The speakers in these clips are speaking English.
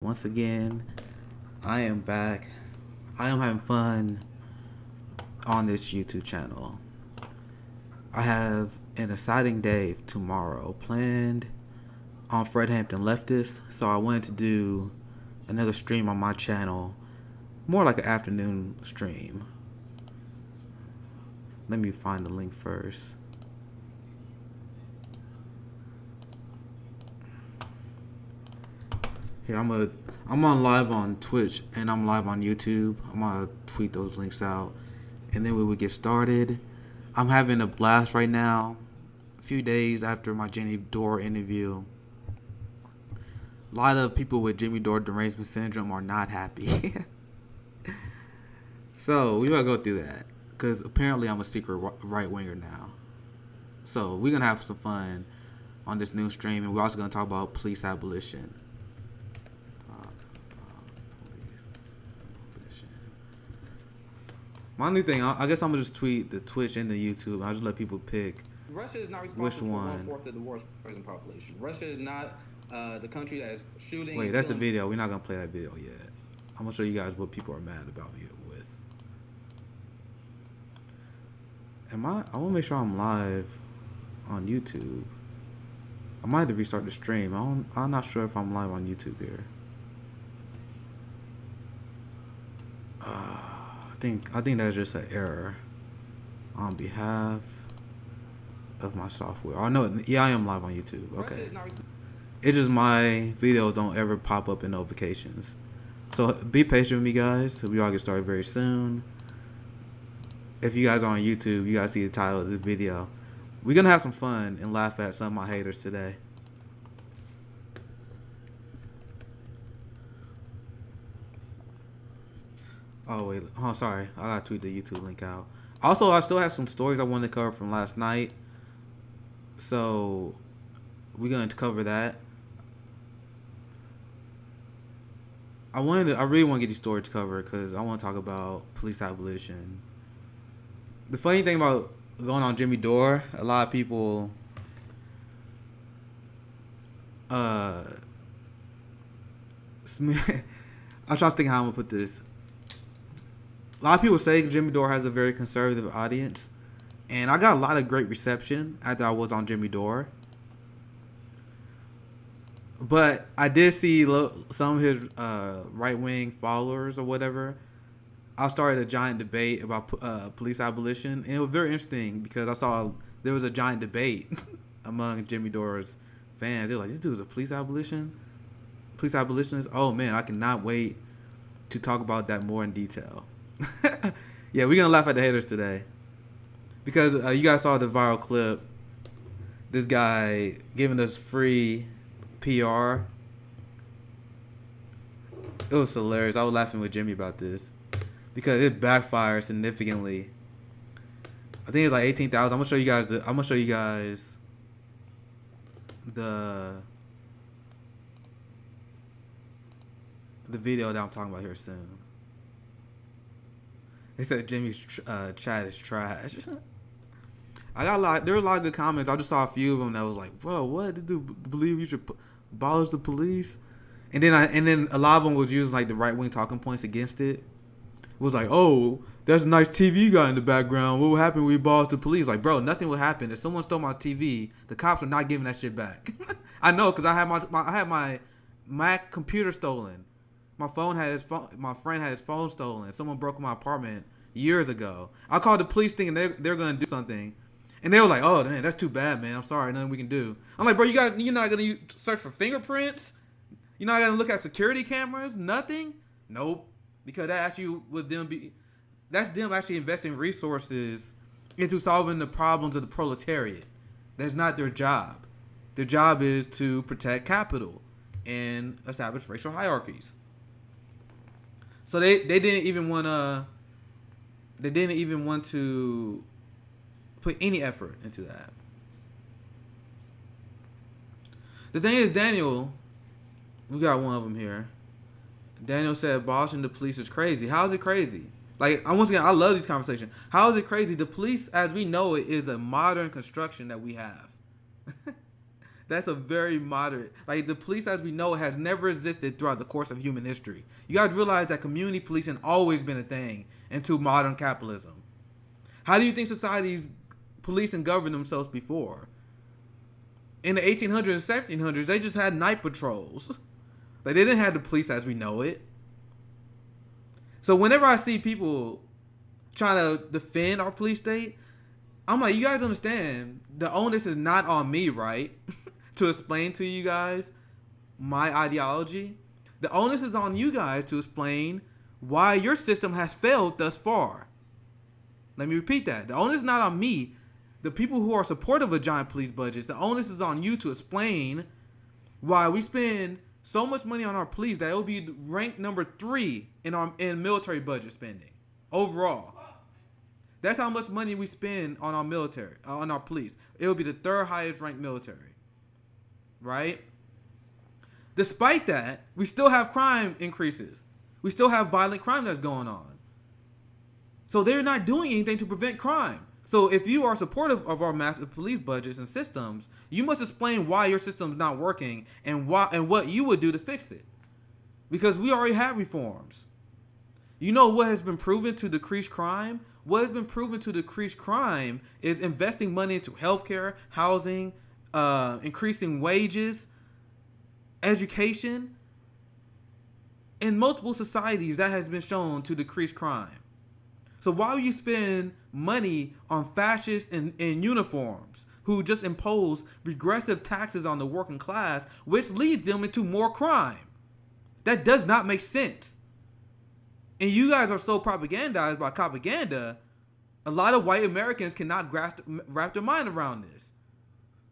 Once again, I am back. I am having fun on this YouTube channel. I have an exciting day tomorrow planned on Fred Hampton Leftist, so I wanted to do another stream on my channel, more like an afternoon stream. Let me find the link first. Here, I'm on live on Twitch and I'm live on YouTube. I'm gonna tweet those links out, and then we would get started. I'm having a blast right now. A few days after my Jimmy Dore interview, a lot of people with Jimmy Dore derangement syndrome are not happy. So we gotta go through that because apparently I'm a secret right winger now. So we're gonna have some fun on this new stream, and we're also gonna talk about police abolition. My new thing, I guess I'm gonna just tweet the Twitch and the YouTube. I'll just let people pick Russia is not which responsible for one. 1/4 of the world's prison population. Russia is not the country that is shooting. Wait, that's the video. We're not gonna play that video yet. I'm gonna show you guys what people are mad about me with. I wanna make sure I'm live on YouTube. I might have to restart the stream. I'm not sure if I'm live on YouTube here. I think that's just an error on behalf of my software. Oh no, yeah, I am live on YouTube. Okay. It's just my videos don't ever pop up in notifications. So be patient with me, guys. So we all get started very soon. If you guys are on YouTube, you guys see the title of this video. We're gonna have some fun and laugh at some of my haters today. Oh wait, oh sorry, I gotta tweet the YouTube link out. Also, I still have some stories I wanted to cover from last night, so we're gonna cover that. I really want to get these stories covered because I want to talk about police abolition. The funny thing about going on Jimmy Dore, a lot of people, I'm trying to think how I'm gonna put this. A lot of people say Jimmy Dore has a very conservative audience, and I got a lot of great reception after I was on Jimmy Dore. But I did see some of his right-wing followers or whatever. I started a giant debate about police abolition, and it was very interesting because I saw there was a giant debate among Jimmy Dore's fans. They're like, "This dude's a police abolitionist." Oh man, I cannot wait to talk about that more in detail. Yeah, we're gonna laugh at the haters today because you guys saw the viral clip. This guy giving us free PR. It was hilarious. I was laughing with Jimmy about this because it backfired significantly. I think it's like 18,000. I'm gonna show you guys the video that I'm talking about here soon. They said Jimmy's chat is trash. There were a lot of good comments. I just saw a few of them that was like, "Bro, what? Did you believe you should abolish the police?" And then a lot of them was using like the right wing talking points against it. It was like, "Oh, there's a nice TV you got in the background. What would happen when we abolished the police?" Like, bro, nothing would happen. If someone stole my TV, the cops are not giving that shit back. I know, cause I had my Mac computer stolen. My friend had his phone stolen. Someone broke in my apartment years ago. I called the police thinking they're gonna do something, and they were like, "Oh man, that's too bad, man. I'm sorry, nothing we can do." I'm like, "Bro, you're not gonna search for fingerprints? You're not gonna look at security cameras? Nothing? Nope. Because that's them actually investing resources into solving the problems of the proletariat. That's not their job. Their job is to protect capital and establish racial hierarchies." So they didn't even want to put any effort into that. The thing is, Daniel, we got one of them here. Daniel said abolishing the police is crazy. How is it crazy? Like, once again, I love these conversations. How is it crazy? The police, as we know it, is a modern construction that we have. That's a very moderate. Like, the police as we know it has never existed throughout the course of human history. You guys realize that community policing always been a thing until modern capitalism. How do you think societies police and govern themselves before? In the 1800s and 1700s, they just had night patrols. Like, they didn't have the police as we know it. So whenever I see people trying to defend our police state, I'm like, you guys understand, the onus is not on me, right? To explain to you guys my ideology. The onus is on you guys to explain why your system has failed thus far. Let me repeat that. The onus is not on me, the people who are supportive of giant police budgets. The onus is on you to explain why we spend so much money on our police that it will be ranked number 3 in military budget spending overall. That's how much money we spend on our military, on our police. It will be the 3rd highest ranked military, right? Despite that, we still have crime increases. We still have violent crime that's going on. So they're not doing anything to prevent crime. So if you are supportive of our massive police budgets and systems, you must explain why your system's not working and what you would do to fix it. Because we already have reforms. You know what has been proven to decrease crime? What has been proven to decrease crime is investing money into healthcare, housing, increasing wages, education. In multiple societies, that has been shown to decrease crime. So why would you spend money on fascists in uniforms who just impose regressive taxes on the working class, which leads them into more crime? That does not make sense. And you guys are so propagandized by propaganda, a lot of white Americans cannot wrap their mind around this.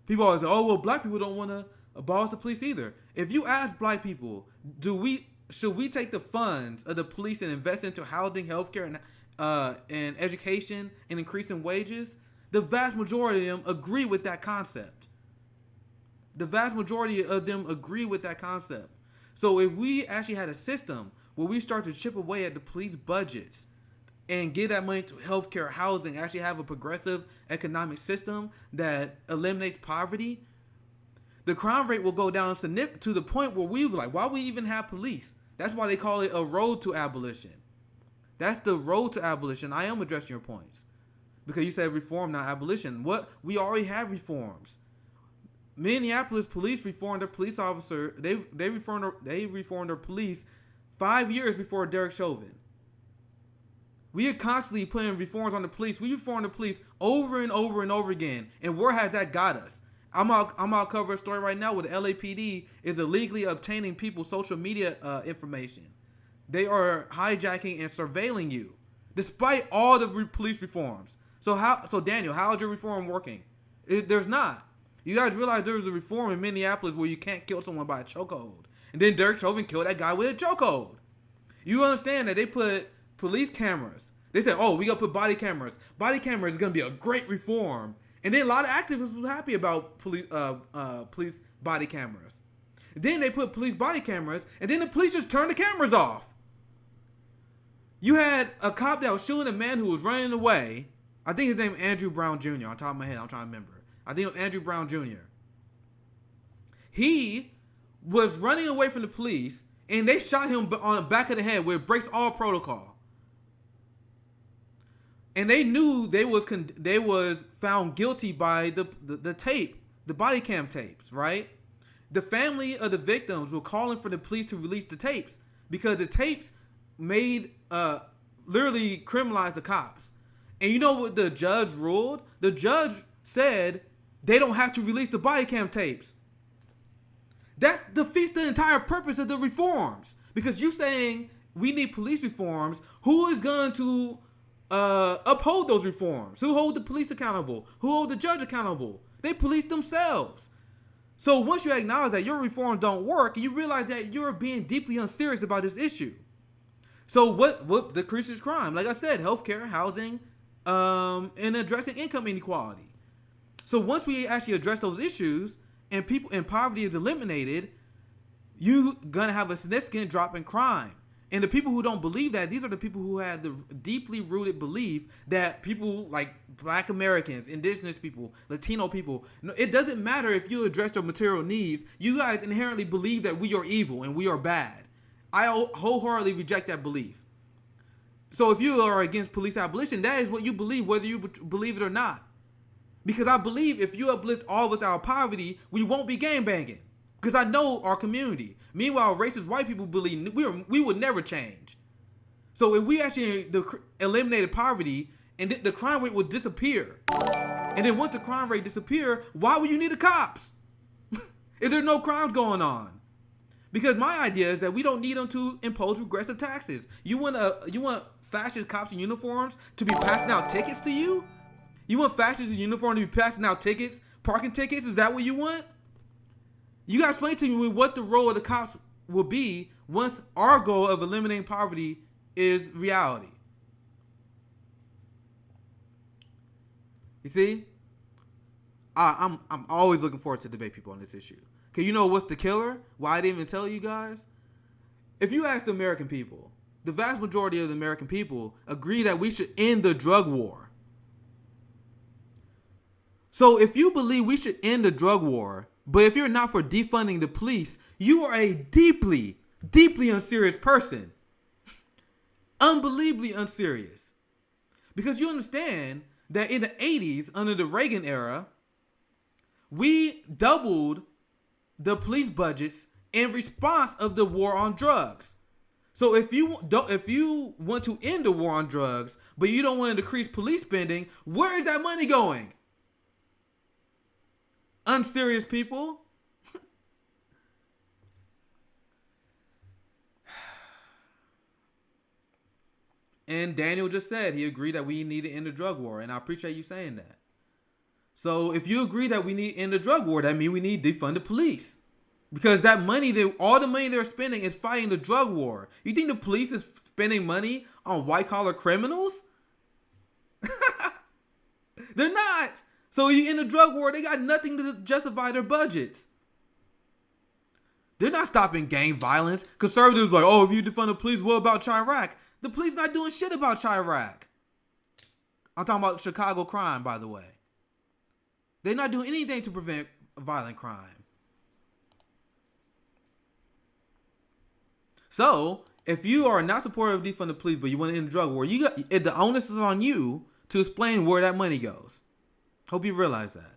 People always say, oh, well, black people don't want to abolish the police either. If you ask black people, should we take the funds of the police and invest into housing, healthcare, and education and increasing wages? The vast majority of them agree with that concept. The vast majority of them agree with that concept. So if we actually had a system where we start to chip away at the police budgets and give that money to healthcare, housing, actually have a progressive economic system that eliminates poverty, the crime rate will go down to the point where we were like, why we even have police? That's why they call it a road to abolition. That's the road to abolition. I am addressing your points. Because you said reform, not abolition. We already have reforms. Minneapolis police reformed their police officer. They reformed their police 5 years before Derek Chauvin. We are constantly putting reforms on the police. We reform the police over and over and over again. And where has that got us? I'm out cover a story right now where the LAPD is illegally obtaining people's social media information. They are hijacking and surveilling you, despite all the police reforms. So Daniel, how is your reform working? There's not. You guys realize there was a reform in Minneapolis where you can't kill someone by a chokehold, and then Derek Chauvin killed that guy with a chokehold. You understand that they put police cameras. They said, "Oh, we gotta put body cameras. Body cameras is gonna be a great reform." And then a lot of activists was happy about police body cameras. Then they put police body cameras, and then the police just turned the cameras off. You had a cop that was shooting a man who was running away. I think his name is Andrew Brown Jr. On top of my head, I'm trying to remember. I think it was Andrew Brown Jr. He was running away from the police, and they shot him on the back of the head where it breaks all protocol. And they knew they was found guilty by the tape, the body cam tapes, right? The family of the victims were calling for the police to release the tapes because the tapes made literally criminalized the cops. And you know what the judge ruled? The judge said they don't have to release the body cam tapes. That defeats the entire purpose of the reforms. Because you saying we need police reforms, who is going to uphold those reforms? Who hold the police accountable? Who hold the judge accountable? They police themselves. So once you acknowledge that your reforms don't work, you realize that you're being deeply unserious about this issue. So what decreases crime? Like I said, healthcare, housing, and addressing income inequality. So once we actually address those issues and poverty is eliminated, you're gonna have a significant drop in crime. And the people who don't believe that, these are the people who had the deeply rooted belief that people like Black Americans, Indigenous people, Latino people, it doesn't matter if you address their material needs. You guys inherently believe that we are evil and we are bad. I wholeheartedly reject that belief. So if you are against police abolition, that is what you believe, whether you believe it or not. Because I believe if you uplift all of us out of poverty, we won't be gangbanging. Because I know our community. Meanwhile, racist white people believe we would never change. So if we actually eliminated poverty, and the crime rate would disappear. And then once the crime rate disappear, why would you need the cops? If there's no crimes going on? Because my idea is that we don't need them to impose regressive taxes. You want fascist cops in uniforms to be passing out tickets to you? You want fascists in uniform to be passing out tickets, parking tickets? Is that what you want? You guys explain to me what the role of the cops will be once our goal of eliminating poverty is reality. You see? I'm always looking forward to debate people on this issue. Cause you know what's the killer? Why I didn't even tell you guys? If you ask the American people, the vast majority of the American people agree that we should end the drug war. So if you believe we should end the drug war, but if you're not for defunding the police, you are a deeply, deeply unserious person. Unbelievably unserious. Because you understand that in the 80s, under the Reagan era, we doubled the police budgets in response of the war on drugs. So if you want to end the war on drugs, but you don't want to decrease police spending, where is that money going? Unserious people. And Daniel just said he agreed that we need to end the drug war, and I appreciate you saying that. So if you agree that we need to end the drug war, that means we need to defund the police. Because that money, all the money they're spending is fighting the drug war. You think the police is spending money on white-collar criminals? They're not. So you in the drug war, they got nothing to justify their budgets. They're not stopping gang violence. Conservatives are like, oh, if you defund the police, what about Chirac? The police not doing shit about Chirac. I'm talking about Chicago crime, by the way. They're not doing anything to prevent violent crime. So, if you are not supportive of defund the police, but you want to end the drug war, the onus is on you to explain where that money goes. Hope you realize that.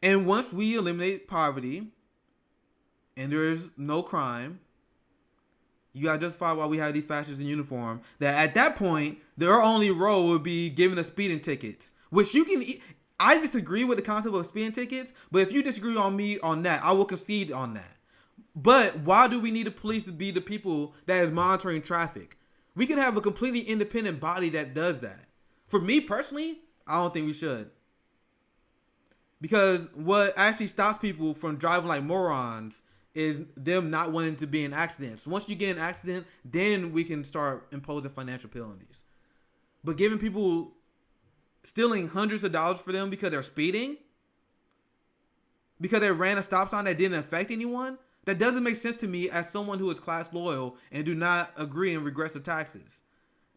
And once we eliminate poverty and there's no crime, you gotta justify why we have these fascists in uniform. That at that point, their only role would be giving us speeding tickets, which you can. I disagree with the concept of speeding tickets, but if you disagree on me on that, I will concede on that. But why do we need the police to be the people that is monitoring traffic? We can have a completely independent body that does that. For me personally, I don't think we should. Because what actually stops people from driving like morons is them not wanting to be in accidents. Once you get in an accident, then we can start imposing financial penalties. But giving people, stealing hundreds of dollars for them because they're speeding, because they ran a stop sign that didn't affect anyone, that doesn't make sense to me as someone who is class loyal and do not agree in regressive taxes.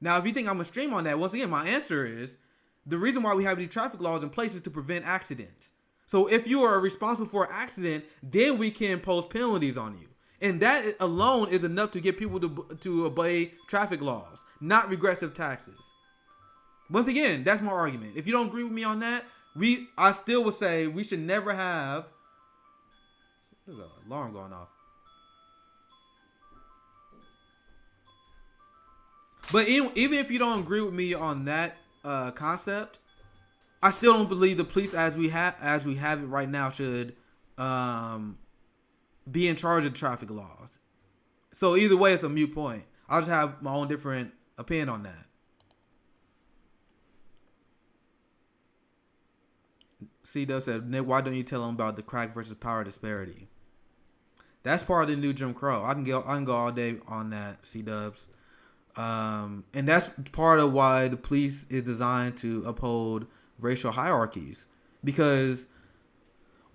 Now, if you think I'm extreme on that, once again, my answer is the reason why we have these traffic laws in place is to prevent accidents. So if you are responsible for an accident, then we can impose penalties on you. And that alone is enough to get people to obey traffic laws, not regressive taxes. Once again, that's my argument. If you don't agree with me on that, I still would say we should never have... There's an alarm going off. But even if you don't agree with me on that concept, I still don't believe the police as we have it right now should be in charge of traffic laws. So either way, it's a moot point. I'll just have my own different opinion on that. C-Dub said, Nick, why don't you tell them about the crack versus power disparity? That's part of the new Jim Crow. I can go all day on that, C-Dubs. And that's part of why the police is designed to uphold racial hierarchies. Because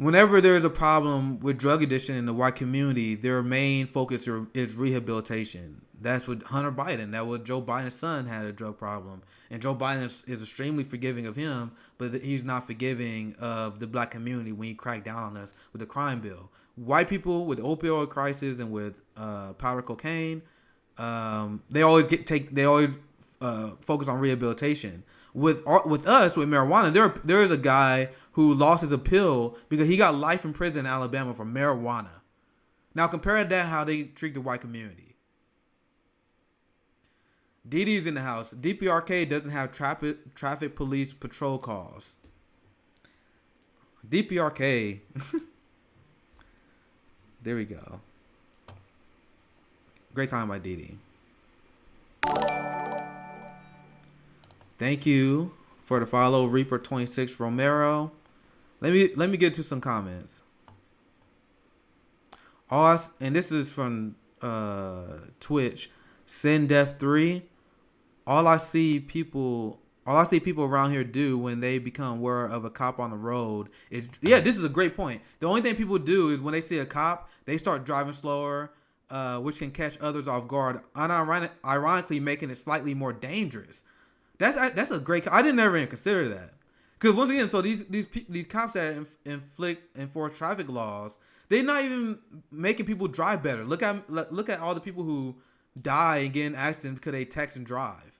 whenever there's a problem with drug addiction in the white community, their main focus is rehabilitation. That's what Hunter Biden, that what Joe Biden's son had a drug problem. And Joe Biden is extremely forgiving of him, but he's not forgiving of the black community when he cracked down on us with the crime bill. White people with the opioid crisis and with powder cocaine, they always focus on rehabilitation. With us, with marijuana, there is a guy who lost his appeal because he got life in prison in Alabama for marijuana. Now compare that how they treat the white community. Didi's in the house. DPRK doesn't have traffic police patrol calls. DPRK. There we go. Great comment by Didi. Thank you for the follow, Reaper26 Romero. Let me get to some comments. And this is from Twitch. SendDef3. All I see people around here do when they become aware of a cop on the road is, this is a great point. The only thing people do is when they see a cop, they start driving slower, which can catch others off guard, ironically making it slightly more dangerous. That's a great. I didn't ever even consider that, because once again, so these cops that enforce traffic laws, they're not even making people drive better. Look at all the people who die and get in accidents because they text and drive.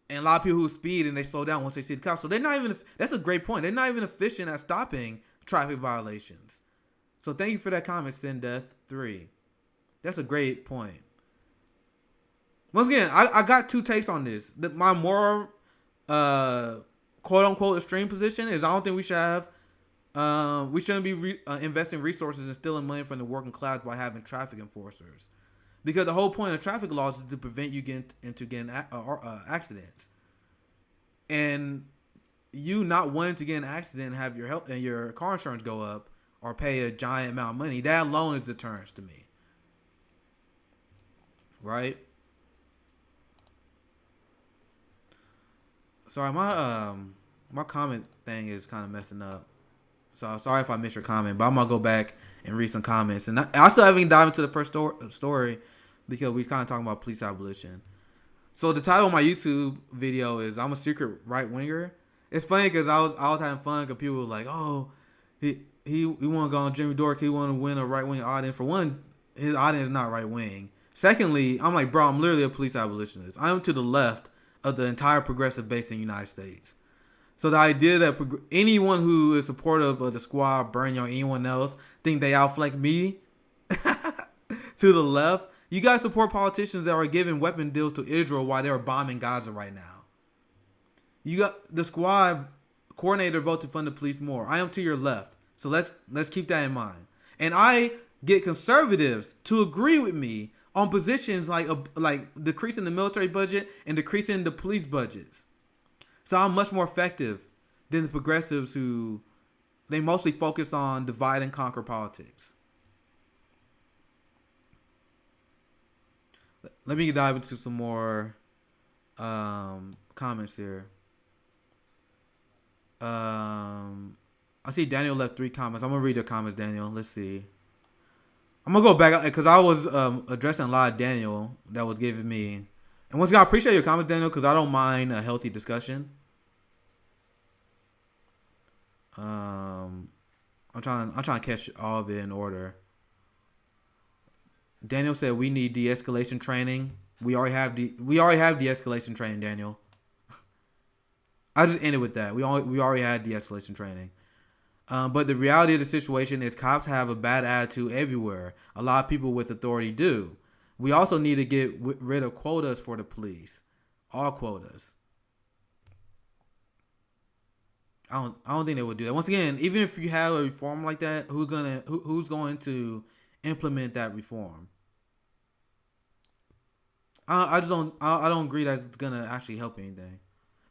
And a lot of people who speed and they slow down once they see the cops. So they're not even, that's a great point. They're not even efficient at stopping traffic violations. So thank you for that comment, SendDeath3. That's a great point. Once again, I got two takes on this. My more quote unquote extreme position is I don't think we should have we shouldn't be investing resources and stealing money from the working class by having traffic enforcers, because the whole point of traffic laws is to prevent you getting accidents. And you not wanting to get in an accident and have your health and your car insurance go up or pay a giant amount of money, that alone is deterrence to me. Right? Sorry, my comment thing is kind of messing up. So sorry if I missed your comment, but I'm gonna go back and read some comments. And I still haven't dived into the first story because we kind of talking about police abolition. So the title of my YouTube video is "I'm a secret right winger." It's funny because I was having fun because people were like, "Oh, he want to go on Jimmy Dore. He want to win a right wing audience." For one, his audience is not right wing. Secondly, I'm like, bro, I'm literally a police abolitionist. I'm to the left of the entire progressive base in the United States. So the idea that anyone who is supportive of the squad, Bernie, or anyone else think they outflank me to the left, you guys support politicians that are giving weapon deals to Israel while they're bombing Gaza right now. You got the squad coordinator vote to fund the police more. I am to your left. So let's keep that in mind. And I get conservatives to agree with me on positions like decreasing the military budget and decreasing the police budgets. So I'm much more effective than the progressives who they mostly focus on divide and conquer politics. Let me dive into some more comments here. I see Daniel left 3 comments. I'm going to read your comments, Daniel. Let's see. I'm going to go back because I was addressing a lot of Daniel that was giving me. And once again, I appreciate your comments, Daniel, because I don't mind a healthy discussion. I'm trying to catch all of it in order. Daniel said we need de-escalation training. We already have de-escalation training, Daniel. I just ended with that. We already had de-escalation training. But the reality of the situation is cops have a bad attitude everywhere. A lot of people with authority do. We also need to get rid of quotas for the police. All quotas. I don't think they would do that. Once again, even if you have a reform like that, who's going to implement that reform? I don't agree that it's gonna actually help anything,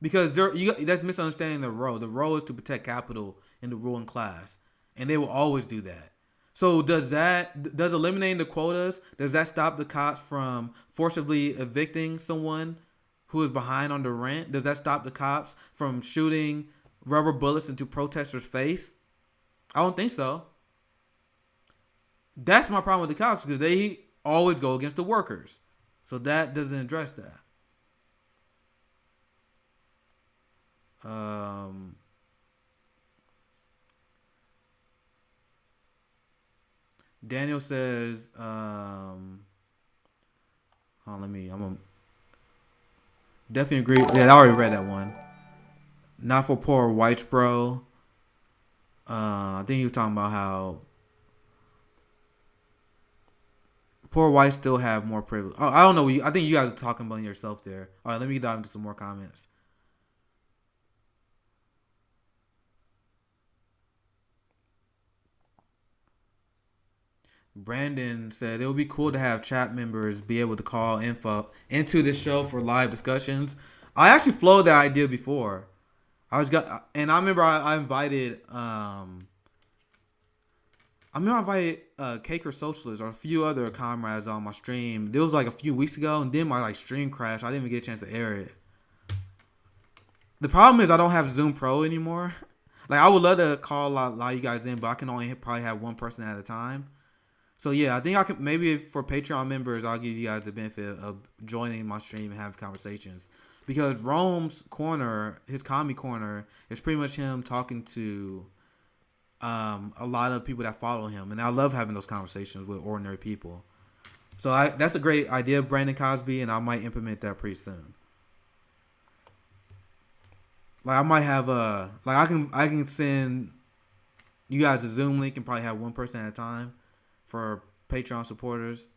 because that's misunderstanding the role. The role is to protect capital and the ruling class, and they will always do that. So does eliminating the quotas, does that stop the cops from forcibly evicting someone who is behind on the rent? Does that stop the cops from shooting rubber bullets into protesters' face? I don't think so. That's my problem with the cops, because they always go against the workers. So that doesn't address that. Daniel says, I'm gonna definitely agree. Yeah, I already read that one. Not for poor whites, bro. I think he was talking about how poor whites still have more privilege. Oh, I don't know. I think you guys are talking about yourself there. All right, let me dive into some more comments. Brandon said it would be cool to have chat members be able to call info into this show for live discussions. I actually floated that idea before. I remember I invited Caker Socialist or a few other comrades on my stream. It was like a few weeks ago, and then my stream crashed. I didn't even get a chance to air it. The problem is I don't have Zoom Pro anymore. Like, I would love to call a lot of you guys in, but I can only probably have one person at a time. So yeah, I think I can, maybe for Patreon members, I'll give you guys the benefit of joining my stream and have conversations. Because Rome's corner, his comedy corner, is pretty much him talking to a lot of people that follow him, and I love having those conversations with ordinary people. So that's a great idea, Brandon Cosby, and I might implement that pretty soon. Like, I might have I can send you guys a Zoom link and probably have one person at a time for Patreon supporters.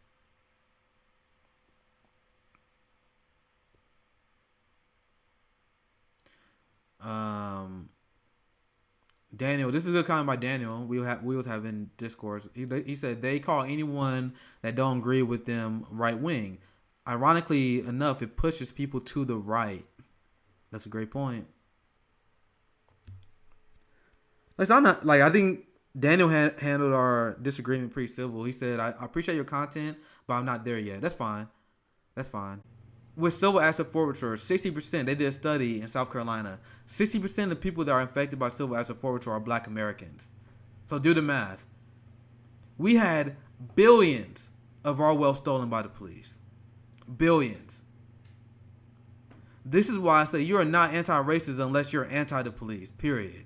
Daniel, this is a good comment by Daniel. We was having discourse. He said they call anyone that don't agree with them right wing. Ironically enough, it pushes people to the right. That's a great point. I think Daniel handled our disagreement pretty civil. He said, I appreciate your content, but I'm not there yet. That's fine. That's fine. With civil asset forfeiture, 60%, they did a study in South Carolina. 60% of people that are infected by civil asset forfeiture are black Americans. So do the math. We had billions of our wealth stolen by the police. Billions. This is why I say you are not anti-racist unless you're anti the police, period.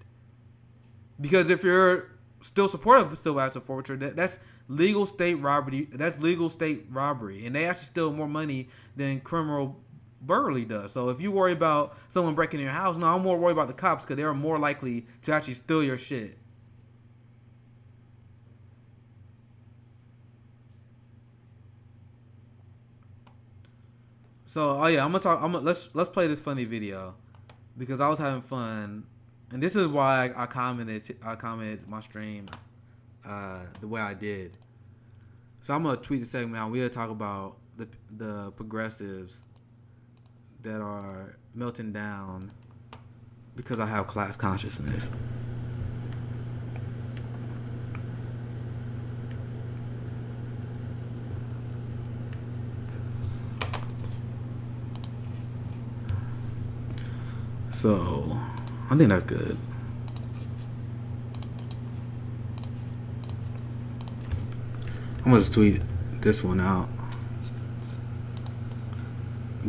Because if you're still supportive of civil asset forfeiture, that's legal state robbery. That's legal state robbery, and they actually steal more money than criminal burglary does. So if you worry about someone breaking your house, no, I'm more worried about the cops because they're more likely to actually steal your shit. So let's play this funny video because I was having fun, and this is why I commented my stream the way I did. So I'm gonna tweet the segment out. We'll talk about the progressives that are melting down because I have class consciousness. So I think that's good. I'm gonna just tweet this one out.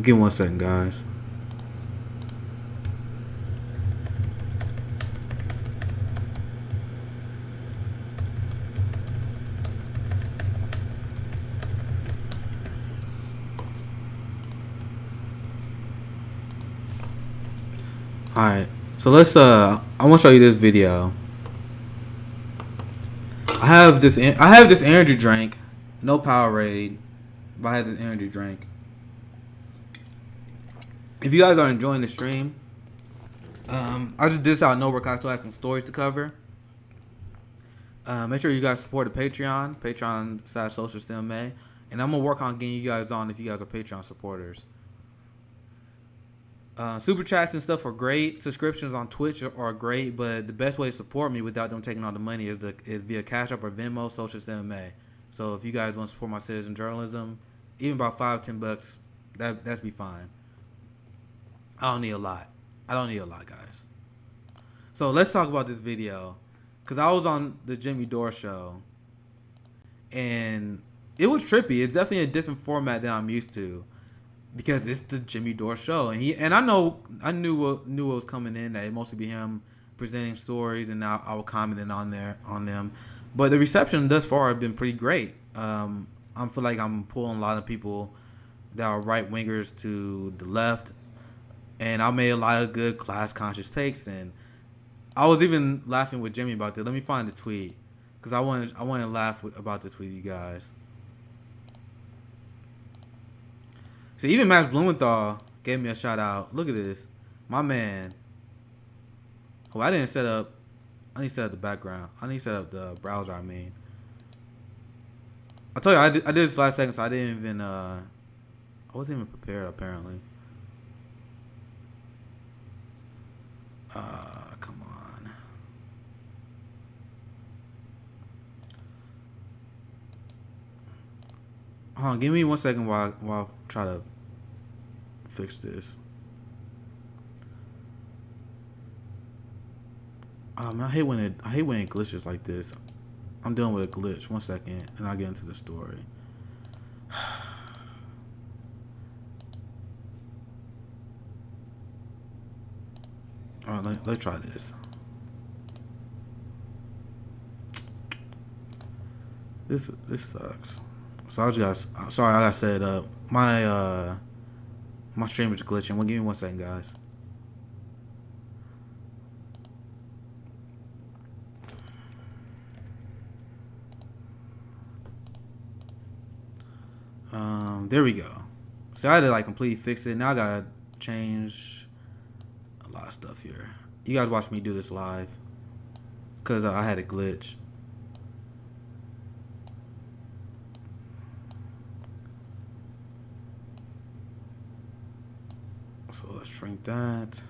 Give me 1 second, guys. Alright, so let's I want to show you this video. I have this energy drink, no Powerade, but I have this energy drink. If you guys are enjoying the stream, I just did this out of nowhere because I still have some stories to cover. Make sure you guys support the Patreon/SocialistMA, and I'm gonna work on getting you guys on if you guys are Patreon supporters. Super chats and stuff are great. Subscriptions on Twitch are great, but the best way to support me without them taking all the money is via Cash App or Venmo, Socialist MMA. So if you guys want to support my citizen journalism, even about $5-10, that'd be fine. I don't need a lot, guys. So let's talk about this video, because I was on the Jimmy Dore show, and it was trippy. It's definitely a different format than I'm used to, because it's the Jimmy Dore show, and I knew what was coming in, that it mostly be him presenting stories, and I was commenting on them, but the reception thus far have been pretty great. I feel like I'm pulling a lot of people that are right wingers to the left, and I made a lot of good class conscious takes, and I was even laughing with Jimmy about this. Let me find the tweet, because I wanted to laugh about this with you guys. So even Max Blumenthal gave me a shout out. Look at this, my man. Oh, I need to set up the background. I need to set up the browser. I told you I did this last second, so I didn't even I wasn't even prepared apparently. Come on. Hold on, give me 1 second while I try to fix this. I hate when it glitches like this. I'm dealing with a glitch. 1 second, and I'll get into the story. All right, let's try this. This sucks. So I got set up. My stream is glitching. Well, give me 1 second, guys. There we go. So I had to like completely fix it. Now I gotta change a lot of stuff here. You guys watch me do this live, because I had a glitch. So let's shrink that.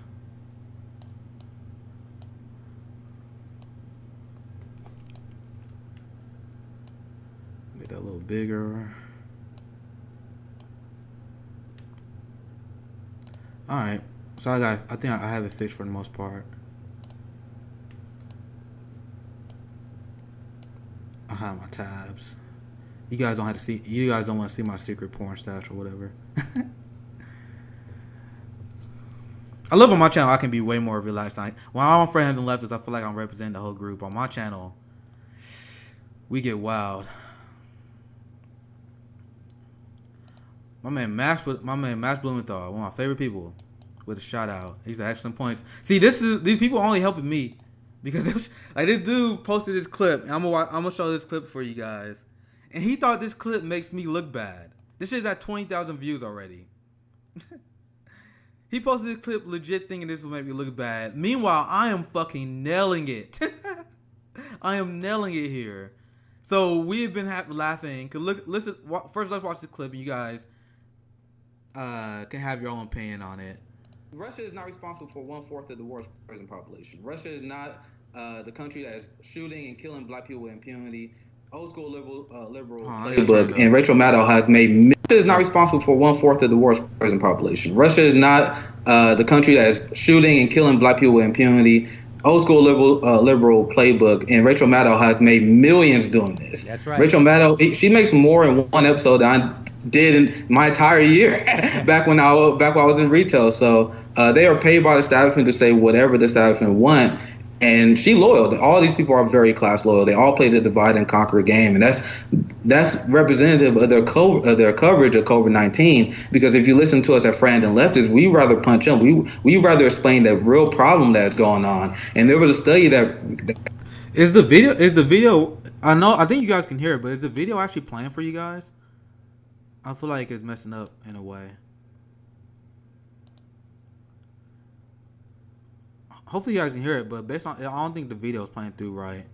Make that a little bigger. All right. So I think I have it fixed for the most part. I have my tabs. You guys don't want to see my secret porn stash or whatever. I love on my channel I can be way more relaxed. When I'm on Friend and Leftists, I feel like I'm representing the whole group. On my channel, we get wild. My man Max Blumenthal, one of my favorite people, with a shout out. He's an excellent points. See, these people only helping me, because this dude posted this clip, and I'm gonna show this clip for you guys. And he thought this clip makes me look bad. This shit's at 20,000 views already. He posted this clip legit thinking this will make me look bad. Meanwhile, I am fucking nailing it. I am nailing it here. So we have been laughing. Listen. First, let's watch the clip, and you guys can have your own opinion on it. Russia is not responsible for 1/4 of the world's prison population. Russia is not the country that is shooting and killing black people with impunity. Old school liberal playbook, and Rachel Maddow has made. Russia is not responsible for 1/4 of the world's prison population. Russia is not the country that is shooting and killing black people with impunity. Old school liberal playbook, and Rachel Maddow has made millions doing this. That's right. Rachel Maddow, she makes more in one episode than I did in my entire year back when I was in retail. So they are paid by the establishment to say whatever the establishment want, and she loyal. All these people are very class loyal. They all play the divide and conquer game, and that's representative of their coverage of COVID-19. Because if you listen to us at Friend and Leftists, we rather punch them. We rather explain the real problem that's going on. And there was a study that is the video. I think you guys can hear it, but is the video actually playing for you guys? I feel like it's messing up in a way. Hopefully you guys can hear it, but based on, I don't think the video is playing through right.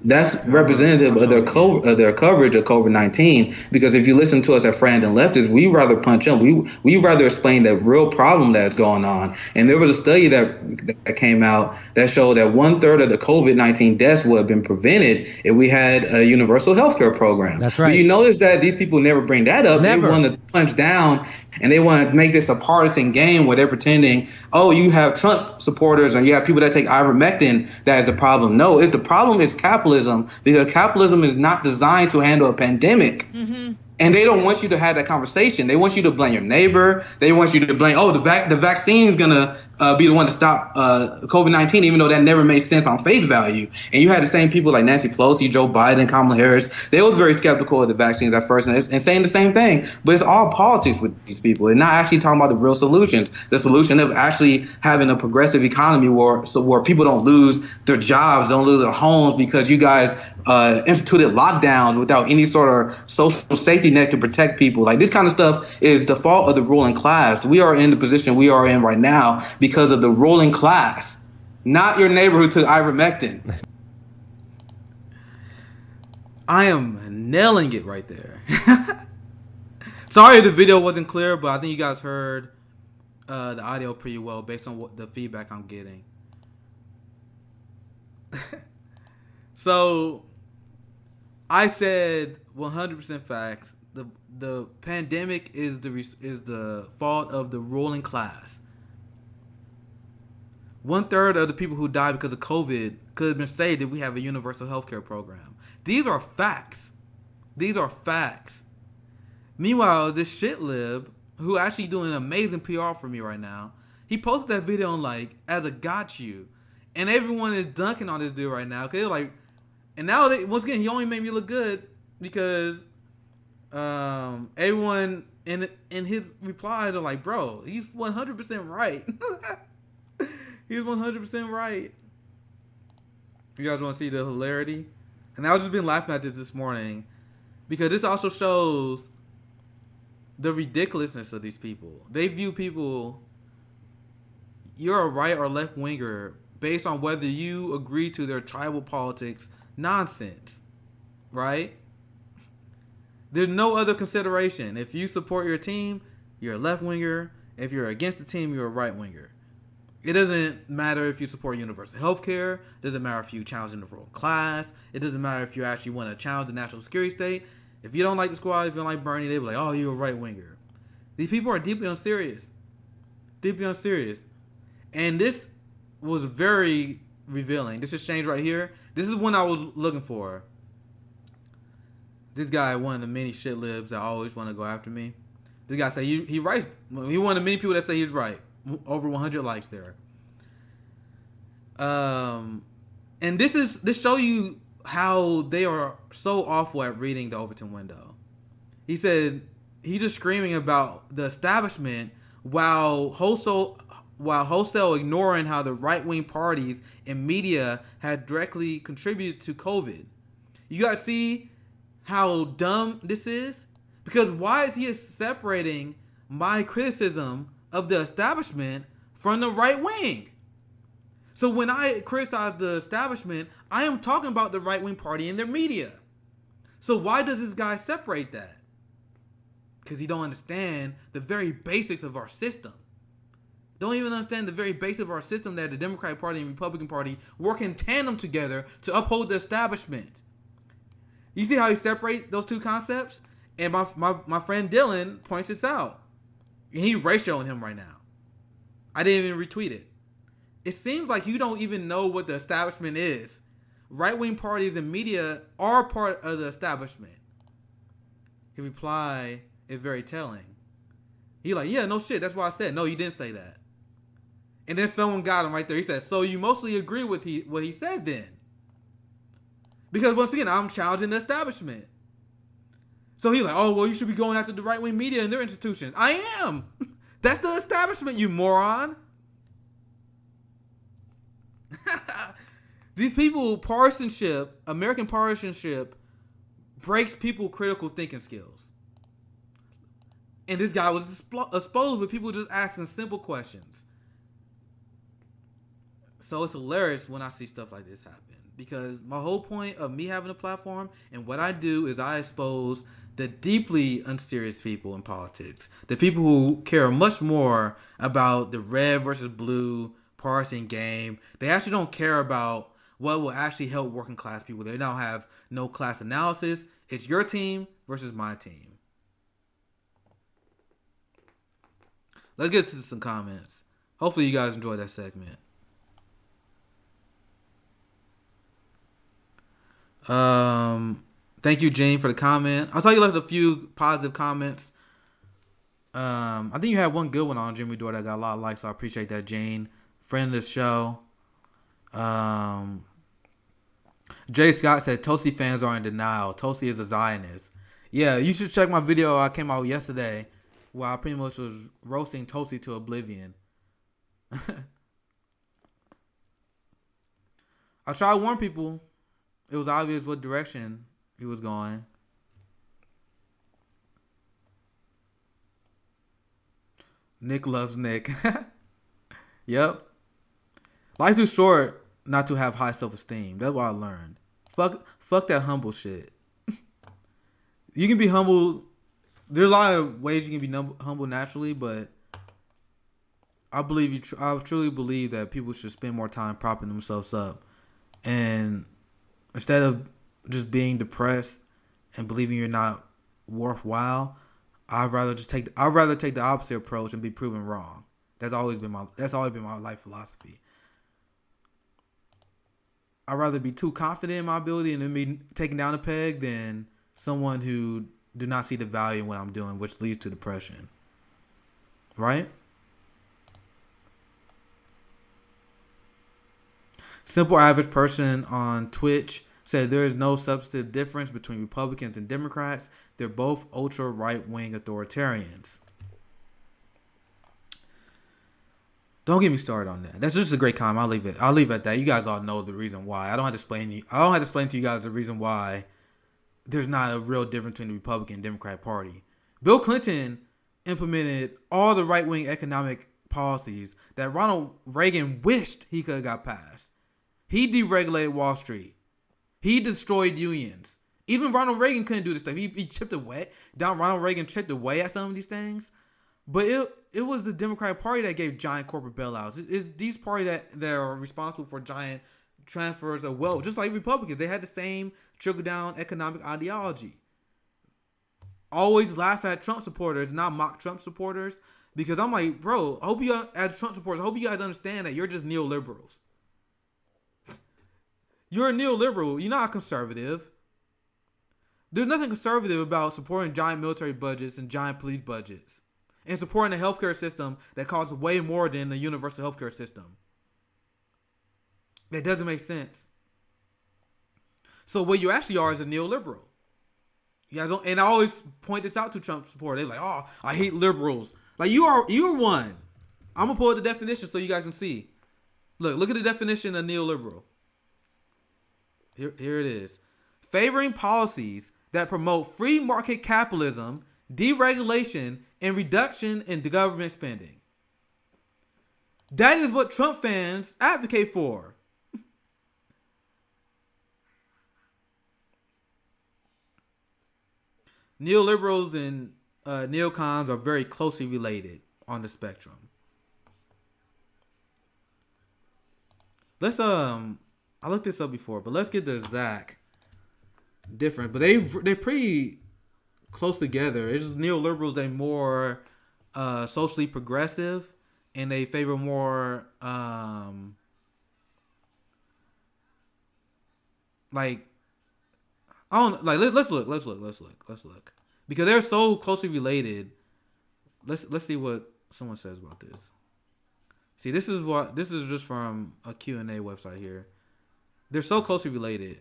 That's Here, representative I'll of show it again. of their coverage of COVID-19. Because if you listen to us at Friend and Leftists, we rather punch them. We rather explain the real problem that's going on. And there was a study that came out that showed that 1/3 of the COVID-19 deaths would have been prevented if we had a universal healthcare program. That's But right. you notice that these people never bring that up. Never. They want to punch down, and they want to make this a partisan game where they're pretending, oh, you have Trump supporters and you have people that take ivermectin. That is the problem. No, if the problem is capitalism, because capitalism is not designed to handle a pandemic. Mm-hmm. And they don't want you to have that conversation. They want you to blame your neighbor. They want you to blame, oh, the vaccine is going to be the one to stop COVID-19, even though that never made sense on face value. And you had the same people like Nancy Pelosi, Joe Biden, Kamala Harris. They was very skeptical of the vaccines at first and saying the same thing. But it's all politics with these people. They're not actually talking about the real solutions. The solution of actually having a progressive economy where people don't lose their jobs, don't lose their homes because you guys instituted lockdowns without any sort of social safety net to protect people. Like, this kind of stuff is the fault of the ruling class. We are in the position we are in right now because of the ruling class, not your neighbor who took ivermectin. I am nailing it right there. Sorry the video wasn't clear, but I think you guys heard the audio pretty well based on what the feedback I'm getting. So I said 100% facts. The pandemic is the fault of the ruling class. 1/3 of the people who died because of COVID could have been saved if we have a universal healthcare program. These are facts. These are facts. Meanwhile, this shit lib, who actually doing amazing PR for me right now, he posted that video on like as a got you, and everyone is dunking on this dude right now because they're like, and now once again he only made me look good because everyone in his replies are like, bro, he's 100% right. He's 100% right. You guys want to see the hilarity? And I've just been laughing at this morning because this also shows the ridiculousness of these people. They view people, you're a right or left winger based on whether you agree to their tribal politics nonsense, right? There's no other consideration. If you support your team, you're a left winger. If you're against the team, you're a right winger. It doesn't matter if you support universal health care. It doesn't matter if you challenge the ruling class. It doesn't matter if you actually want to challenge the national security state. If you don't like the squad, if you don't like Bernie, they'll be like, oh, you're a right winger. These people are deeply unserious. Deeply unserious. And this was very revealing. This exchange right here, this is one I was looking for. This guy, one of the many shit libs that always want to go after me. This guy said he writes. He one of the many people that say he's right. Over 100 likes there. And this show you how they are so awful at reading the Overton window. He said he's just screaming about the establishment while wholesale ignoring how the right-wing parties and media had directly contributed to COVID. You guys see how dumb this is? Because why is he separating my criticism of the establishment from the right wing? So when I criticize the establishment, I am talking about the right wing party and their media. So why does this guy separate that? Because he don't understand the very basics of our system. Don't even understand the very basics of our system that the Democratic Party and Republican Party work in tandem together to uphold the establishment. You see how he separates those two concepts? And my friend Dylan points this out. And he's ratioing him right now. I didn't even retweet it. It seems like you don't even know what the establishment is. Right-wing parties and media are part of the establishment. His reply is very telling. He like, yeah, no shit. That's why I said, no, you didn't say that. And then someone got him right there. He said, so you mostly agree with what he said then. Because once again, I'm challenging the establishment. So he's like, oh, well, you should be going after the right-wing media and their institutions. I am. That's the establishment, you moron. These people, partisanship, American partisanship, breaks people critical thinking skills. And this guy was exposed with people just asking simple questions. So it's hilarious when I see stuff like this happen. Because my whole point of me having a platform and what I do is I expose the deeply unserious people in politics, the people who care much more about the red versus blue partisan game. They actually don't care about what will actually help working class people. They don't have no class analysis. It's your team versus my team. Let's get to some comments. Hopefully you guys enjoyed that segment. Thank you, Jane, for the comment. I saw you left a few positive comments. I think you had one good one on Jimmy Dore that got a lot of likes, so I appreciate that, Jane. Friend of the show. Jay Scott said Tosi fans are in denial. Tosi is a Zionist. Yeah, you should check my video I came out yesterday where I pretty much was roasting Tosi to oblivion. I tried to warn people. It was obvious what direction he was going. Nick loves Nick. Yep. Life's too short not to have high self-esteem. That's what I learned. Fuck that humble shit. You can be humble. There's a lot of ways you can be humble naturally, but I truly believe that people should spend more time propping themselves up, and instead of just being depressed and believing you're not worthwhile, I'd rather take the opposite approach and be proven wrong. That's always been my life philosophy. I'd rather be too confident in my ability and then be taken down a peg than someone who do not see the value in what I'm doing, which leads to depression. Right? Simple average person on Twitch said there is no substantive difference between Republicans and Democrats. They're both ultra right-wing authoritarians. Don't get me started on that. That's just a great comment. I'll leave it at that. You guys all know the reason why. I don't have to explain to you guys the reason why there's not a real difference between the Republican and Democrat Party. Bill Clinton implemented all the right-wing economic policies that Ronald Reagan wished he could have got passed. He deregulated Wall Street. He destroyed unions. Even Ronald Reagan couldn't do this stuff. He chipped away. Ronald Reagan chipped away at some of these things. But it was the Democratic Party that gave giant corporate bailouts. It's these parties that are responsible for giant transfers of wealth. Just like Republicans. They had the same trickle-down economic ideology. Always laugh at Trump supporters, not mock Trump supporters. Because I'm like, bro, as Trump supporters, I hope you guys understand that you're just neoliberals. You're a neoliberal. You're not a conservative. There's nothing conservative about supporting giant military budgets and giant police budgets and supporting a healthcare system that costs way more than the universal healthcare system. That doesn't make sense. So what you actually are is a neoliberal. You guys don't, and I always point this out to Trump supporters. They're like, "Oh, I hate liberals." Like you're one. I'm gonna pull out the definition so you guys can see. Look at the definition of neoliberal. Here it is. Favoring policies that promote free market capitalism, deregulation, and reduction in government spending. That is what Trump fans advocate for. Neoliberals and neocons are very closely related on the spectrum. Let's I looked this up before, but let's get the exact difference. But they're pretty close together. It's just neoliberals, they more socially progressive, and they favor more like I don't like. Let's look because they're so closely related. Let's see what someone says about this. See, this is just from a Q&A website here. They're so closely related.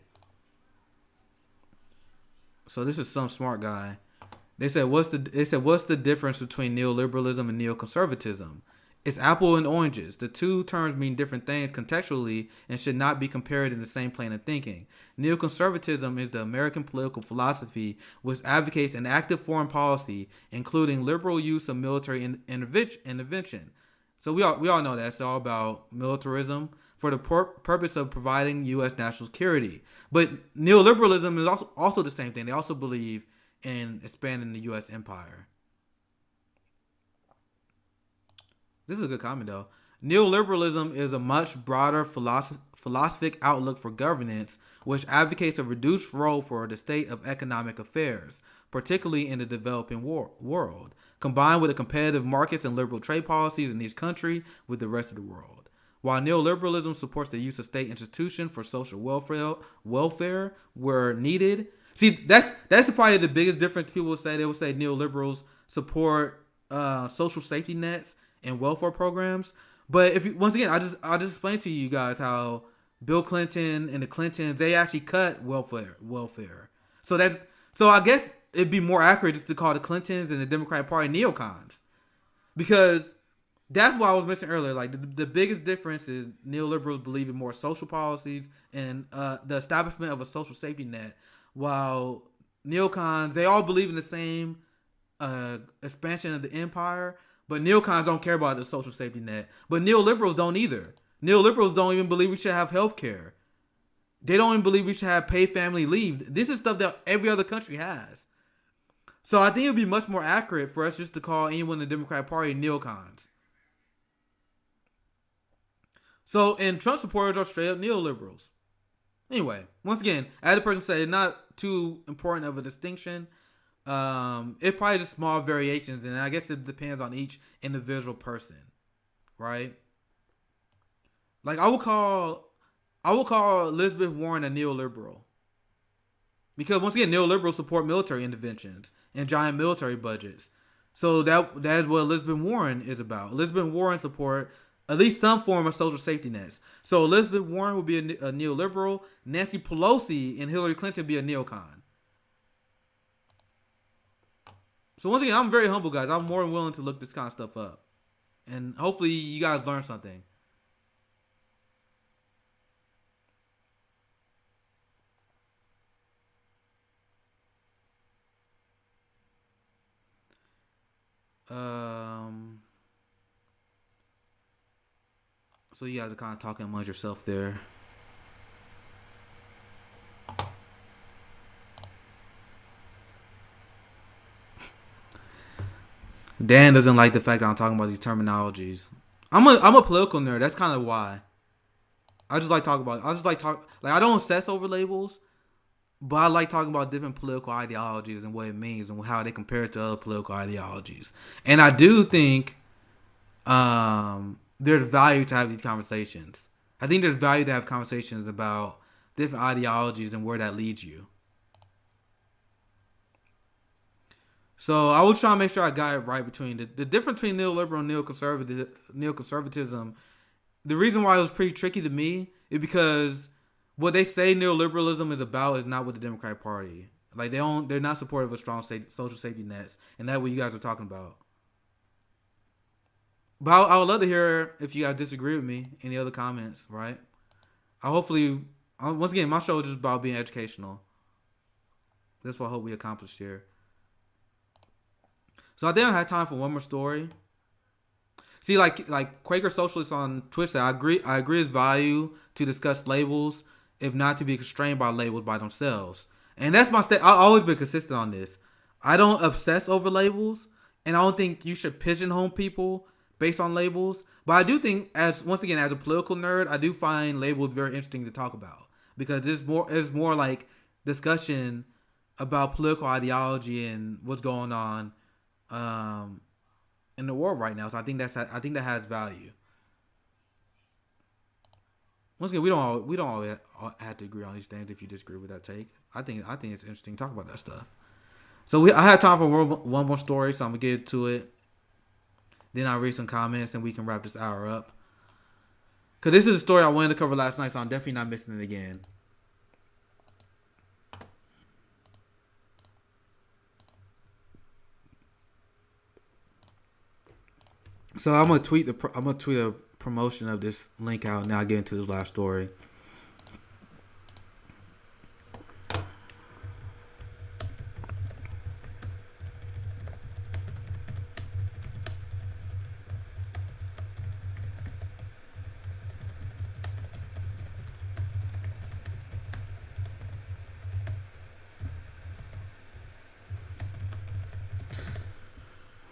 So this is some smart guy. They said what's the difference between neoliberalism and neoconservatism? It's apple and oranges. The two terms mean different things contextually and should not be compared in the same plane of thinking. Neoconservatism is the American political philosophy which advocates an active foreign policy, including liberal use of military intervention. So we all know that it's all about militarism. for the purpose of providing U.S. national security. But neoliberalism is also the same thing. They also believe in expanding the U.S. empire. This is a good comment, though. Neoliberalism is a much broader philosophic outlook for governance, which advocates a reduced role for the state of economic affairs, particularly in the developing world, combined with the competitive markets and liberal trade policies in each country with the rest of the world. While neoliberalism supports the use of state institutions for social welfare where needed. See, that's probably the biggest difference. People will say, they will say neoliberals support social safety nets and welfare programs. But if you, once again, I'll just explain to you guys how Bill Clinton and the Clintons, they actually cut welfare. So I guess it'd be more accurate just to call the Clintons and the Democratic Party neocons, because that's what I was mentioning earlier. Like the biggest difference is neoliberals believe in more social policies and the establishment of a social safety net, while neocons, they all believe in the same expansion of the empire. But neocons don't care about the social safety net. But neoliberals don't either. Neoliberals don't even believe we should have health care. They don't even believe we should have paid family leave. This is stuff that every other country has. So I think it would be much more accurate for us just to call anyone in the Democratic Party neocons. So, and Trump supporters are straight up neoliberals. Anyway, once again, as the person said, it's not too important of a distinction. It's probably just small variations, and I guess it depends on each individual person, right? Like I would call Elizabeth Warren a neoliberal, because once again, neoliberals support military interventions and giant military budgets. So that is what Elizabeth Warren is about. Elizabeth Warren support at least some form of social safety nets. So Elizabeth Warren would be a neoliberal. Nancy Pelosi and Hillary Clinton would be a neocon. So once again, I'm very humble, guys. I'm more than willing to look this kind of stuff up. And hopefully you guys learn something. So you guys are kind of talking among yourself there. Dan doesn't like the fact that I'm talking about these terminologies. I'm a political nerd. That's kind of why. I just like talking about. I don't obsess over labels, but I like talking about different political ideologies and what it means and how they compare to other political ideologies. And I do think there's value to have these conversations. I think there's value to have conversations about different ideologies and where that leads you. So I was trying to make sure I got it right between the difference between neoliberal and neoconservatism. The reason why it was pretty tricky to me is because what they say neoliberalism is about is not what the Democratic Party. Like they're not supportive of strong social safety nets, and that's what you guys are talking about. But I would love to hear if you guys disagree with me. Any other comments, right? Once again, my show is just about being educational. That's what I hope we accomplished here. So I think I had time for one more story. See, like Quaker Socialists on Twitch said, I agree with value to discuss labels, if not to be constrained by labels by themselves. And that's my I've always been consistent on this. I don't obsess over labels, and I don't think you should pigeonhole people based on labels. But I do think, as a political nerd, I do find labels very interesting to talk about, because it's more like discussion about political ideology and what's going on in the world right now. So I think that has value. Once again, we don't all have to agree on these things. If you disagree with that take, I think it's interesting to talk about that stuff. So I have time for one more story, so I'm gonna get to it. Then I'll read some comments and we can wrap this hour up. Cause this is a story I wanted to cover last night, so I'm definitely not missing it again. So I'm gonna tweet a promotion of this link out, and now I get into this last story.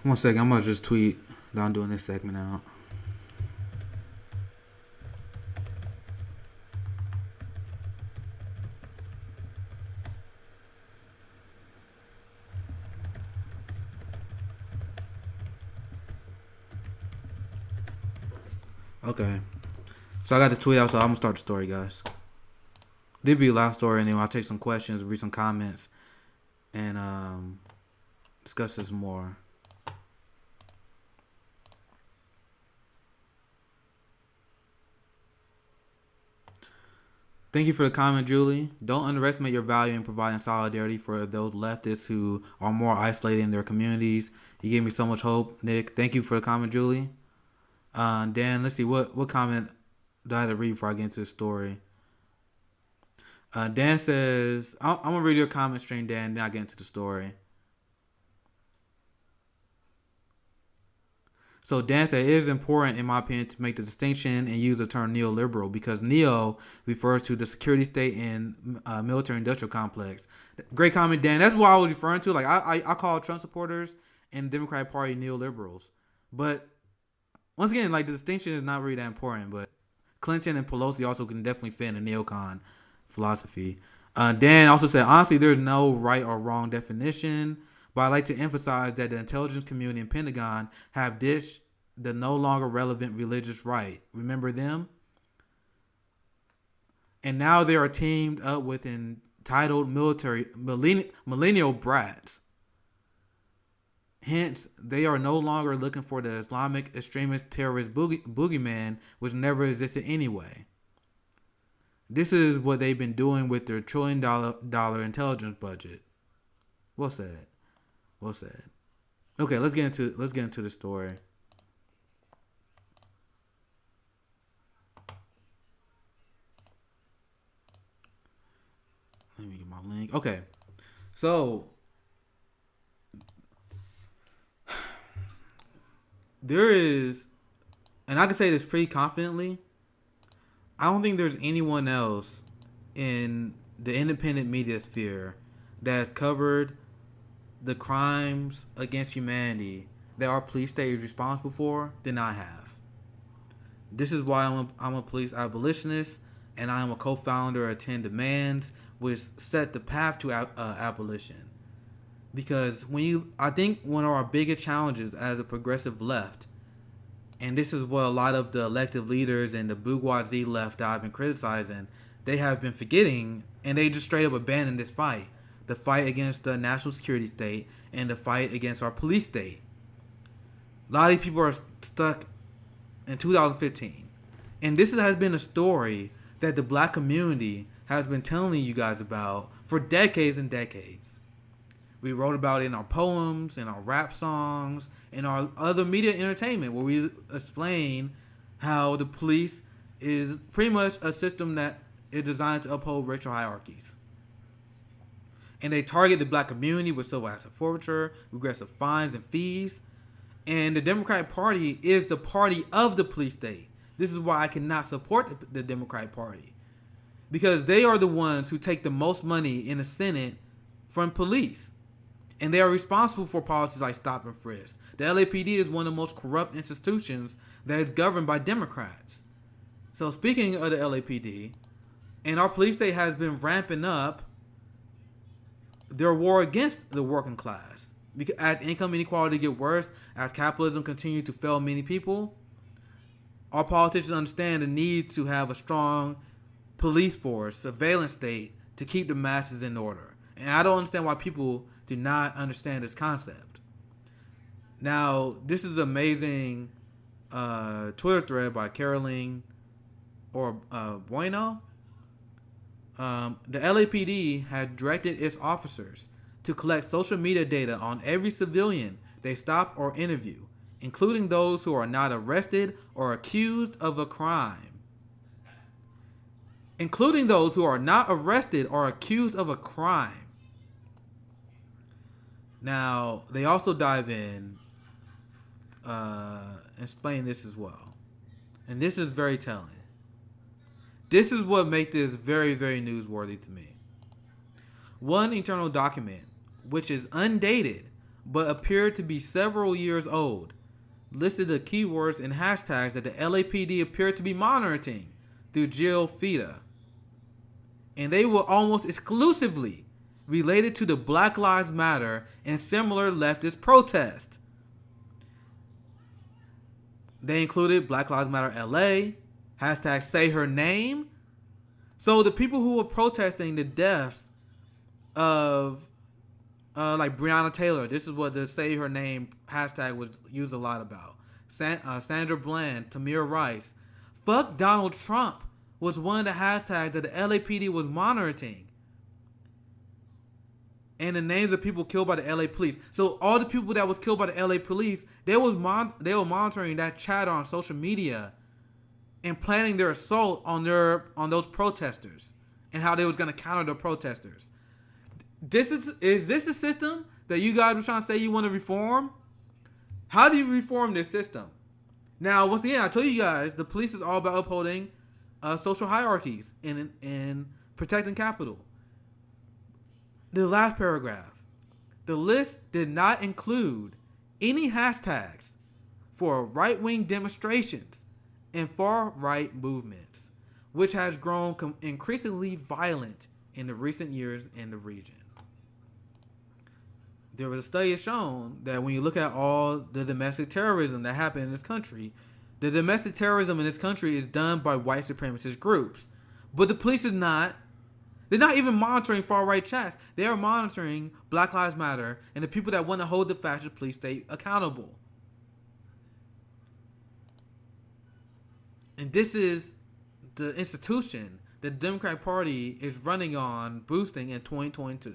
1 second, I'm gonna just tweet that I'm doing this segment out. Okay. So I got this tweet out, so I'm gonna start the story, guys. This be a last story anyway. I'll take some questions, read some comments, and discuss this more. Thank you for the comment, Julie. Don't underestimate your value in providing solidarity for those leftists who are more isolated in their communities. You gave me so much hope, Nick. Thank you for the comment, Julie. Dan, let's see what comment do I have to read before I get into the story. Dan says, I'm gonna read your comment stream, Dan, then I get into the story. So Dan said, it is important, in my opinion, to make the distinction and use the term neoliberal because neo refers to the security state and military-industrial complex. Great comment, Dan. That's what I was referring to. Like I call Trump supporters and the Democratic Party neoliberals. But once again, like the distinction is not really that important. But Clinton and Pelosi also can definitely fit in the neocon philosophy. Dan also said, honestly, there's no right or wrong definition. But I like to emphasize that the intelligence community and Pentagon have ditched the no longer relevant religious right. Remember them? And now they are teamed up with entitled millennial brats. Hence, they are no longer looking for the Islamic extremist terrorist boogeyman, which never existed anyway. This is what they've been doing with their $1 trillion intelligence budget. Well said. Well said. Okay, let's get into the story. Let me get my link. Okay, so there is, and I can say this pretty confidently, I don't think there's anyone else in the independent media sphere that has covered the crimes against humanity that our police state is responsible for than I have. This is why I'm a police abolitionist, and I am a co-founder of 10 Demands, which set the path to abolition. Because I think one of our biggest challenges as a progressive left, and this is what a lot of the elected leaders and the bourgeoisie left that I've been criticizing, they have been forgetting, and they just straight up abandoned this fight. The fight against the national security state and the fight against our police state. A lot of people are stuck in 2015. And this has been a story that the black community has been telling you guys about for decades and decades. We wrote about it in our poems, in our rap songs, in our other media entertainment, where we explain how the police is pretty much a system that is designed to uphold racial hierarchies. And they target the black community with civil asset forfeiture, regressive fines and fees. And the Democratic Party is the party of the police state. This is why I cannot support the Democratic Party. Because they are the ones who take the most money in the Senate from police. And they are responsible for policies like stop and frisk. The LAPD is one of the most corrupt institutions that is governed by Democrats. So speaking of the LAPD, and our police state has been ramping up their war against the working class. Because as income inequality get worse, as capitalism continues to fail many people, our politicians understand the need to have a strong police force, surveillance state to keep the masses in order. And I don't understand why people do not understand this concept. Now, this is an amazing Twitter thread by Caroline Bueno. The LAPD has directed its officers to collect social media data on every civilian they stop or interview, including those who are not arrested or accused of a crime. Including those who are not arrested or accused of a crime. Now, they also dive in and explain this as well. And this is very telling. This is what makes this very, very newsworthy to me. One internal document, which is undated, but appeared to be several years old, listed the keywords and hashtags that the LAPD appeared to be monitoring through GeoFida. And they were almost exclusively related to the Black Lives Matter and similar leftist protests. They included Black Lives Matter LA, hashtag say her name. So the people who were protesting the deaths of like Breonna Taylor, this is what the say her name hashtag was used a lot about. Sandra Bland, Tamir Rice. Fuck Donald Trump was one of the hashtags that the LAPD was monitoring. And the names of people killed by the LA police. So all the people that was killed by the LA police, they were monitoring that chatter on social media and planning their assault on those protesters and how they was going to counter the protesters. Is this the system that you guys were trying to say you want to reform? How do you reform this system? Now, once again, I told you guys the police is all about upholding social hierarchies and protecting capital. The last paragraph. The list did not include any hashtags for right-wing demonstrations and far-right movements, which has grown increasingly violent in the recent years in the region. There was a study that shown that when you look at all the domestic terrorism that happened in this country, the domestic terrorism in this country is done by white supremacist groups. But the police is not. They're not even monitoring far-right chats. They are monitoring Black Lives Matter and the people that want to hold the fascist police state accountable. And this is the institution that the Democratic Party is running on boosting in 2022.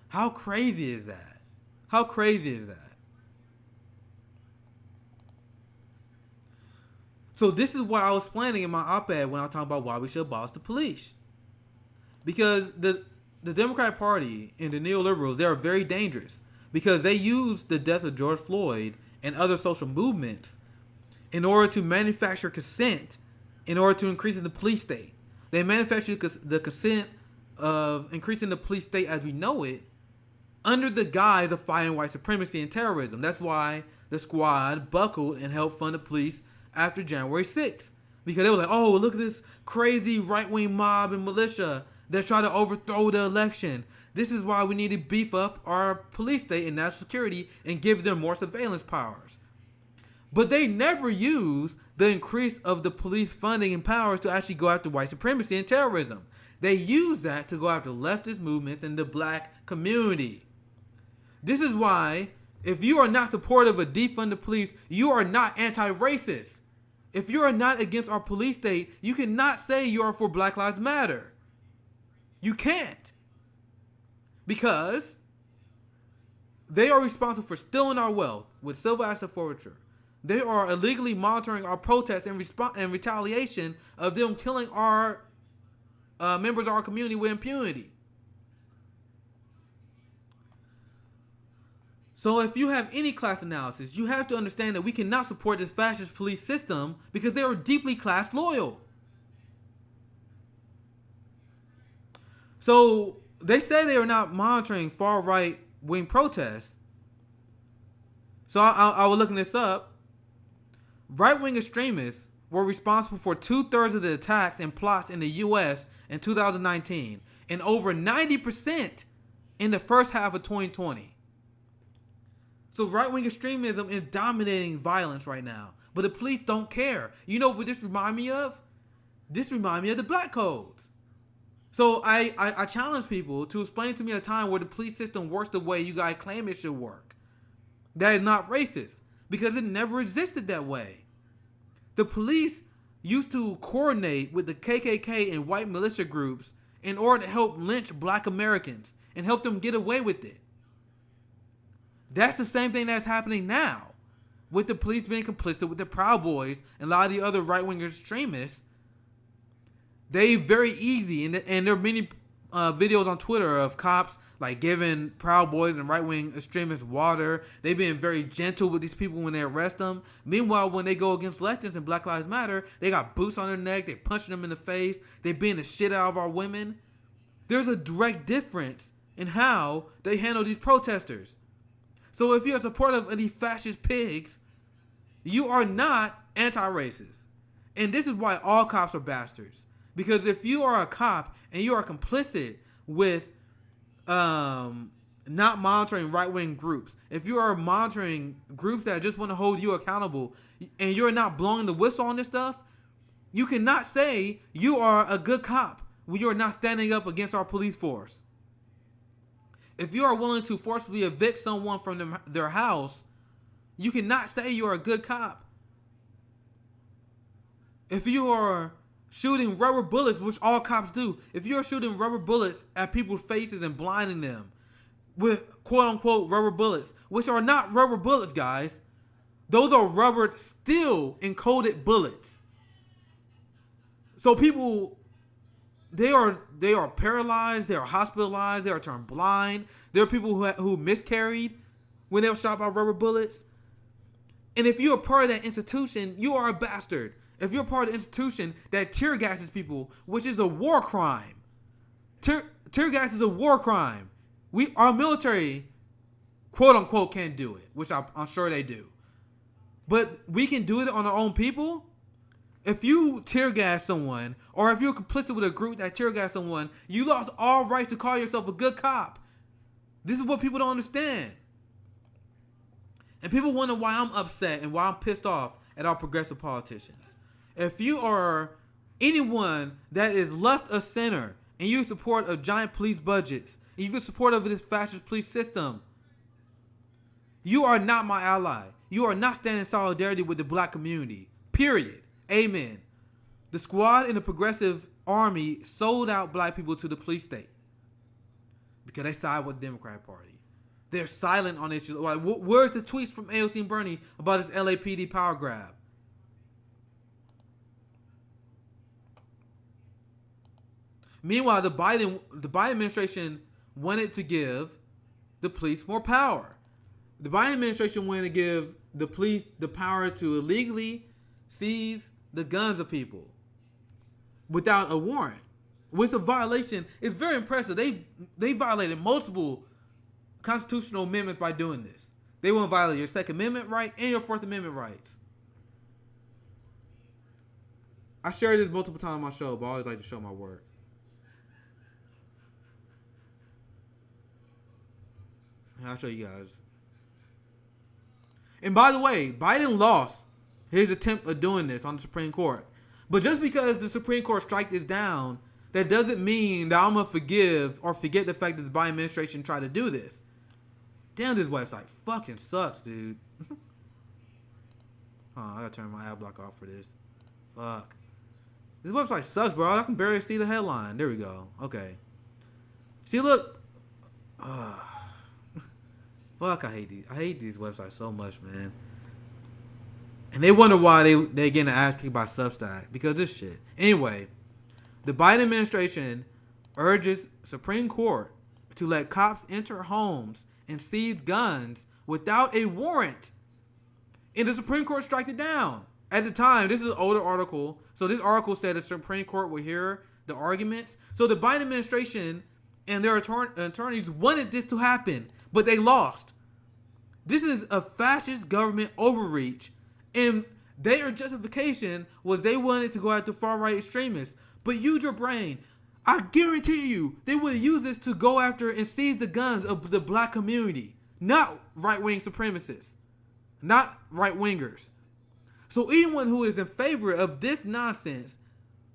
How crazy is that? How crazy is that? So this is what I was explaining in my op-ed when I was talking about why we should abolish the police. Because the Democratic Party and the neoliberals, they are very dangerous. Because they use the death of George Floyd and other social movements in order to manufacture consent in order to increase the police state. They manufacture the consent of increasing the police state as we know it under the guise of fighting white supremacy and terrorism. That's why the squad buckled and helped fund the police after January 6th. Because they were like, oh, look at this crazy right-wing mob and militia that try to overthrow the election. This is why we need to beef up our police state and national security and give them more surveillance powers. But they never use the increase of the police funding and powers to actually go after white supremacy and terrorism. They use that to go after leftist movements and the black community. This is why, if you are not supportive of defund the police, you are not anti-racist. If you are not against our police state, you cannot say you are for Black Lives Matter. You can't. Because they are responsible for stealing our wealth with civil asset forfeiture. They are illegally monitoring our protests and retaliation of them killing our members of our community with impunity. So if you have any class analysis, you have to understand that we cannot support this fascist police system because they are deeply class loyal. So they say they are not monitoring far right wing protests. So I was looking this up. Right wing extremists were responsible for 2/3 of the attacks and plots in the U.S. in 2019 and over 90% in the first half of 2020. So right-wing extremism is dominating violence right now. But the police don't care. You know what this reminds me of? This reminds me of the Black Codes. So I challenge people to explain to me a time where the police system works the way you guys claim it should work. That is not racist. Because it never existed that way. The police used to coordinate with the KKK and white militia groups in order to help lynch black Americans and help them get away with it. That's the same thing that's happening now, with the police being complicit with the Proud Boys and a lot of the other right-wing extremists. They very easy, and there are many videos on Twitter of cops like giving Proud Boys and right-wing extremists water. They've been very gentle with these people when they arrest them. Meanwhile, when they go against leftists and Black Lives Matter, they got boots on their neck. They're punching them in the face. They're beating the shit out of our women. There's a direct difference in how they handle these protesters. So if you're supportive of these fascist pigs, you are not anti-racist. And this is why all cops are bastards. Because if you are a cop and you are complicit with not monitoring right-wing groups, if you are monitoring groups that just want to hold you accountable, and you're not blowing the whistle on this stuff, you cannot say you are a good cop when you are not standing up against our police force. If you are willing to forcibly evict someone from their house, you cannot say you are a good cop. If you are shooting rubber bullets, which all cops do, if you're shooting rubber bullets at people's faces and blinding them with quote-unquote rubber bullets, which are not rubber bullets, guys. Those are rubber steel encoded bullets. So people, they are paralyzed, they are hospitalized, they are turned blind. There are people who miscarried when they were shot by rubber bullets. And if you're a part of that institution, you are a bastard. If you're part of the institution that tear gases people, which is a war crime. Tear gas is a war crime. Our military, quote unquote, can't do it, which I'm sure they do. But we can do it on our own people. If you tear gas someone, or if you're complicit with a group that tear gas someone, you lost all rights to call yourself a good cop. This is what people don't understand. And people wonder why I'm upset and why I'm pissed off at our progressive politicians. If you are anyone that is left of center and you support of giant police budgets, and you're supportive of this fascist police system, you are not my ally. You are not standing in solidarity with the black community. Period. Amen. The squad in the progressive army sold out black people to the police state because they side with the Democratic Party. They're silent on issues. Like, where's the tweets from AOC and Bernie about this LAPD power grab? Meanwhile, the Biden administration wanted to give the police more power. The Biden administration wanted to give the police the power to illegally seize the guns of people without a warrant, which is a violation. It's very impressive. They violated multiple constitutional amendments by doing this. They want to violate your Second Amendment right and your Fourth Amendment rights. I shared this multiple times on my show, but I always like to show my work. I'll show you guys. And by the way, Biden lost his attempt of doing this on the Supreme Court. But just because the Supreme Court strike this down, that doesn't mean that I'm going to forgive or forget the fact that the Biden administration tried to do this. Damn, this website fucking sucks, dude. I gotta turn my ad block off for this. Fuck. This website sucks, bro. I can barely see the headline. There we go. Okay. See, look. Fuck, I hate these websites so much, man. And they wonder why they getting an ass kicked by Substack. Because this shit. Anyway, the Biden administration urges Supreme Court to let cops enter homes and seize guns without a warrant. And the Supreme Court struck it down. At the time, this is an older article. So this article said the Supreme Court will hear the arguments. So the Biden administration and their attorneys wanted this to happen, but they lost. This is a fascist government overreach, and their justification was they wanted to go after far-right extremists. But use your brain. I guarantee you, they would use this to go after and seize the guns of the black community, not right-wing supremacists, not right-wingers. So anyone who is in favor of this nonsense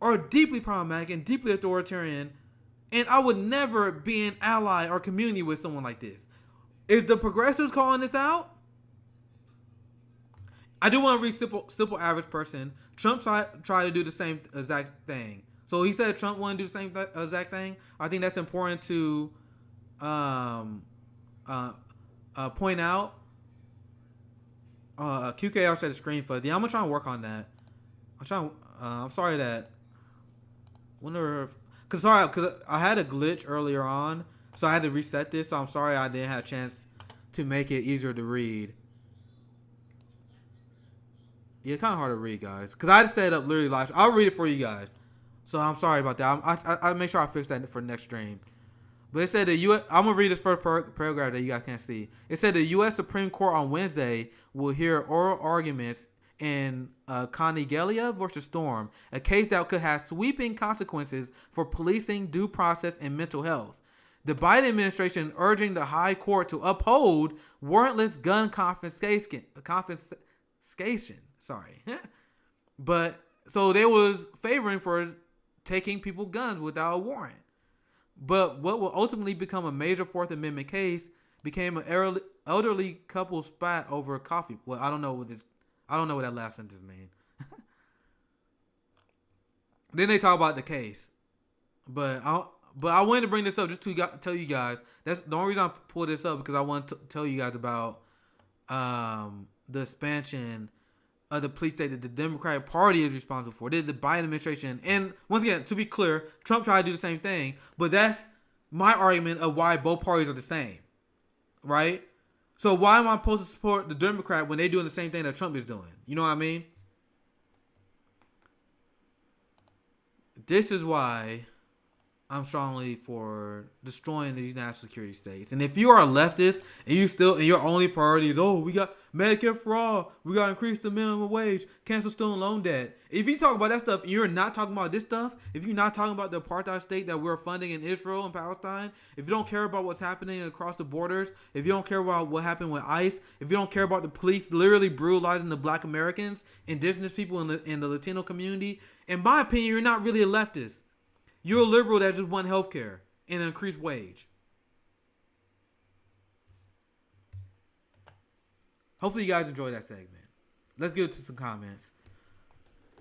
are deeply problematic and deeply authoritarian, and I would never be an ally or community with someone like this. Is the progressives calling this out? I do want to read simple average person. Trump tried to do the same exact thing. So he said Trump wanted to do the same exact thing. I think that's important to point out. QKR said the screen fuzzy. I'm gonna try and work on that. I'm sorry that. Cause I had a glitch earlier on, so I had to reset this. So I'm sorry I didn't have a chance to make it easier to read. Yeah, it's kind of hard to read, guys. Cause I had to set it up literally live. I'll read it for you guys. So I'm sorry about that. I'll make sure I fix that for next stream. But it said the U.S. I'm gonna read this first paragraph that you guys can't see. It said the U.S. Supreme Court on Wednesday will hear oral arguments in Conigelia versus Storm, a case that could have sweeping consequences for policing, due process, and mental health. The Biden administration urging the High Court to uphold warrantless gun confiscation. Sorry, but so they was favoring for taking people guns without a warrant. But what will ultimately become a major Fourth Amendment case became an elderly couple spat over coffee. Well, I don't know what that last sentence means. Then they talk about the case, but I wanted to bring this up just to tell you guys. That's the only reason I pulled this up, because I want to tell you guys about the expansion of the police state that the Democratic Party is responsible for. Did the Biden administration, and once again, to be clear, Trump tried to do the same thing, but that's my argument of why both parties are the same, right? So why am I supposed to support the Democrat when they're doing the same thing that Trump is doing? You know what I mean? This is why I'm strongly for destroying these national security states. And if you are a leftist and your only priority is, we got Medicare for all, we got to increase the minimum wage, cancel student loan debt. If you talk about that stuff, you're not talking about this stuff. If you're not talking about the apartheid state that we're funding in Israel and Palestine, if you don't care about what's happening across the borders, if you don't care about what happened with ICE, if you don't care about the police literally brutalizing the Black Americans, indigenous people in the Latino community, in my opinion, you're not really a leftist. You're a liberal that just want health care and an increased wage. Hopefully you guys enjoyed that segment. Let's get to some comments.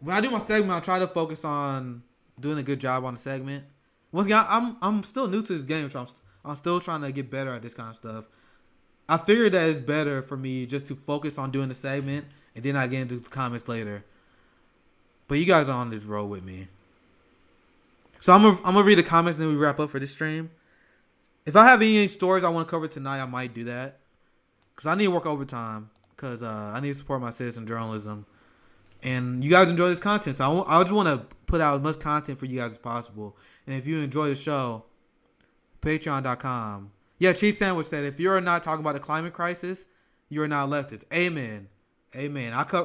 When I do my segment, I try to focus on doing a good job on the segment. Once again, I'm still new to this game, so I'm still trying to get better at this kind of stuff. I figured that it's better for me just to focus on doing the segment, and then I get into the comments later. But you guys are on this road with me. So I'm gonna read the comments and then we wrap up for this stream. If I have any stories I want to cover tonight, I might do that, because I need to work overtime, because I need to support my citizen journalism. And you guys enjoy this content, so I just want to put out as much content for you guys as possible. And if you enjoy the show, patreon.com. Yeah, Cheese Sandwich said, if you're not talking about the climate crisis, you're not leftist. Amen.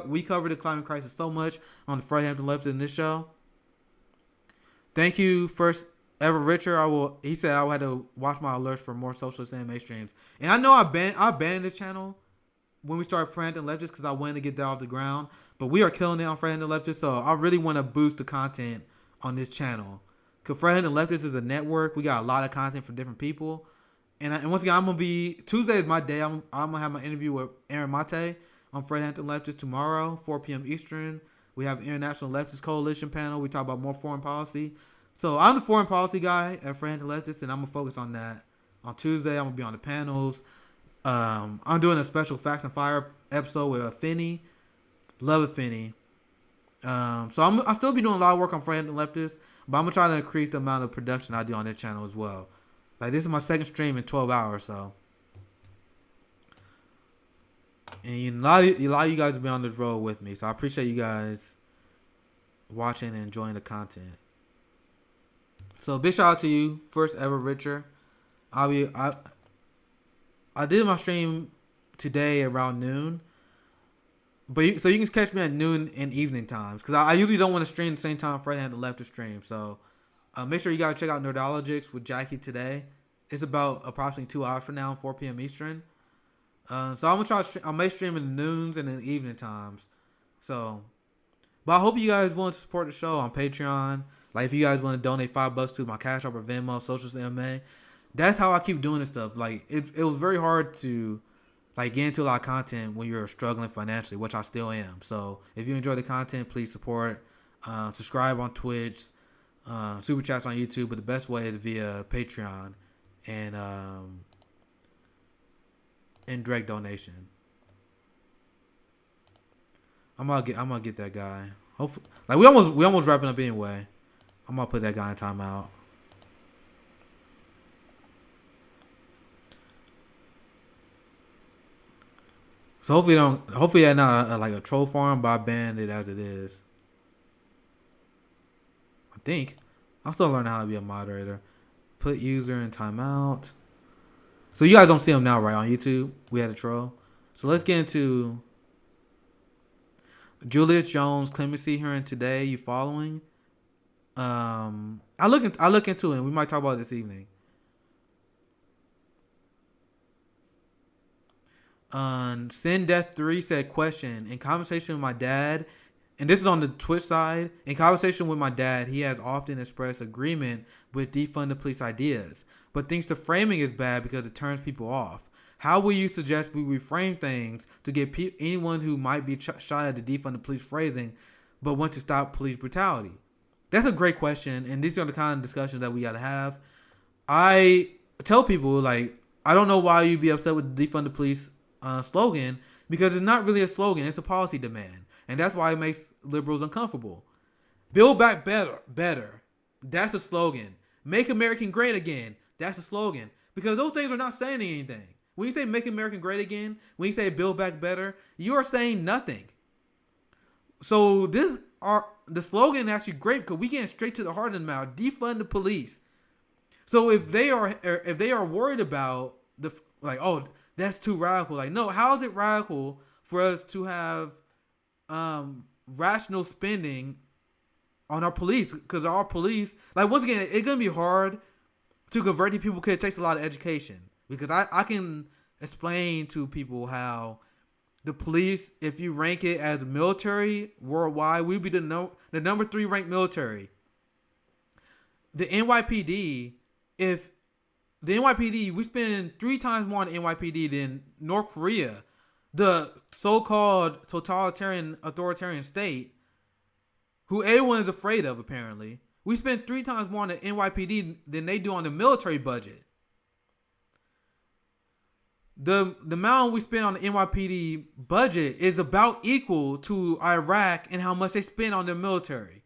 We covered the climate crisis so much on the Fred Hampton Leftist in this show. Thank you, First Ever Richer. He said I had to watch my alerts for more socialist anime streams. And I know I banned this channel when we started Fred Hampton Leftist, because I wanted to get that off the ground. But we are killing it on Fred Hampton Leftist, so I really want to boost the content on this channel. Because Fred Hampton Leftist is a network. We got a lot of content from different people. And once again, I'm going to be... Tuesday is my day. I'm going to have my interview with Aaron Mate on Fred Hampton Leftist tomorrow, 4 p.m. Eastern. We have International Leftist Coalition panel. We talk about more foreign policy. So I'm the foreign policy guy at Fred Hampton Leftist, and I'm going to focus on that. On Tuesday, I'm going to be on the panels. I'm doing a special Facts and Fire episode with Finney. Love Finney. So I'll still be doing a lot of work on Fred Hampton Leftist, but I'm going to try to increase the amount of production I do on this channel as well. Like, this is my second stream in 12 hours, so. And a lot of you guys will be on this road with me, so I appreciate you guys watching and enjoying the content. So big shout out to you, First Ever Richer. I did my stream today around noon, so you can catch me at noon and evening times, because I usually don't want to stream the same time Fred Hampton Leftist stream. So make sure you guys check out Nerdologics with Jackie today. It's about approximately 2 hours from now, 4 p.m. Eastern. So I'm gonna I may stream in the noons and in the evening times. So, but I hope you guys want to support the show on Patreon. Like, if you guys want to donate $5 to my Cash App or Venmo, Socialist MMA, that's how I keep doing this stuff. Like, it was very hard to like get into a lot of content when you're struggling financially, which I still am. So if you enjoy the content, please support. Subscribe on Twitch, super chats on YouTube, but the best way is via Patreon and direct donation. I'm gonna get that guy. Hopefully, like we almost wrapping up anyway. I'm gonna put that guy in timeout. So hopefully that's not like a troll farm, but I banned it as it is. I think I'm still learning how to be a moderator. Put user in timeout. So you guys don't see him now, right? On YouTube, we had a troll. So let's get into Julius Jones, clemency hearing today. You following? I look into it. We might talk about it this evening. Sin Death 3 said, question, in conversation with my dad, and this is on the Twitch side, in conversation with my dad, he has often expressed agreement with defund the police ideas, but thinks the framing is bad because it turns people off. How will you suggest we reframe things to get anyone who might be shy at the defund the police phrasing, but want to stop police brutality? That's a great question, and these are the kind of discussions that we got to have. I tell people, like, I don't know why you'd be upset with the defund the police slogan, because it's not really a slogan, it's a policy demand, and that's why it makes liberals uncomfortable. Build back better, that's a slogan. Make America great again, that's a slogan, because those things are not saying anything. When you say make America great again, when you say build back better, you are saying nothing. So the slogan is actually great because we get straight to the heart of the matter. Defund the police. So if they are worried about oh, that's too radical. Like, no, how is it radical for us to have rational spending on our police? Because our police, like, once again, it's gonna be hard to convert these people because it takes a lot of education. Because I can explain to people how the police, if you rank it as military worldwide, we'd be the number 3 ranked military. The NYPD, we spend 3 times more on the NYPD than North Korea, the so-called totalitarian, authoritarian state, who everyone is afraid of, apparently. We spend 3 times more on the NYPD than they do on the military budget. The amount we spend on the NYPD budget is about equal to Iraq and how much they spend on their military.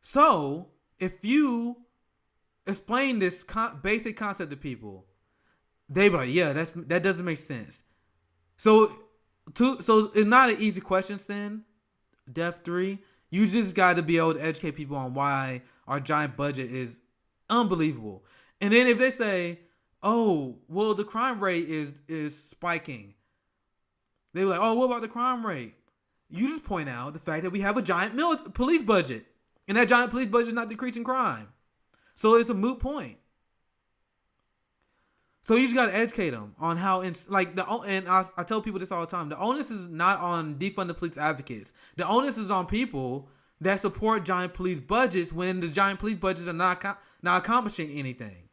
So, if you explain this basic concept to people, they be like, yeah, that doesn't make sense. So it's not an easy question, Sin Def 3. You just got to be able to educate people on why our giant budget is unbelievable. And then if they say, oh, well, the crime rate is spiking, they were like, oh, what about the crime rate? You just point out the fact that we have a giant police budget, and that giant police budget is not decreasing crime. So it's a moot point. So you just got to educate them on how, and I tell people this all the time, the onus is not on defund the police advocates. The onus is on people that support giant police budgets when the giant police budgets are not accomplishing anything.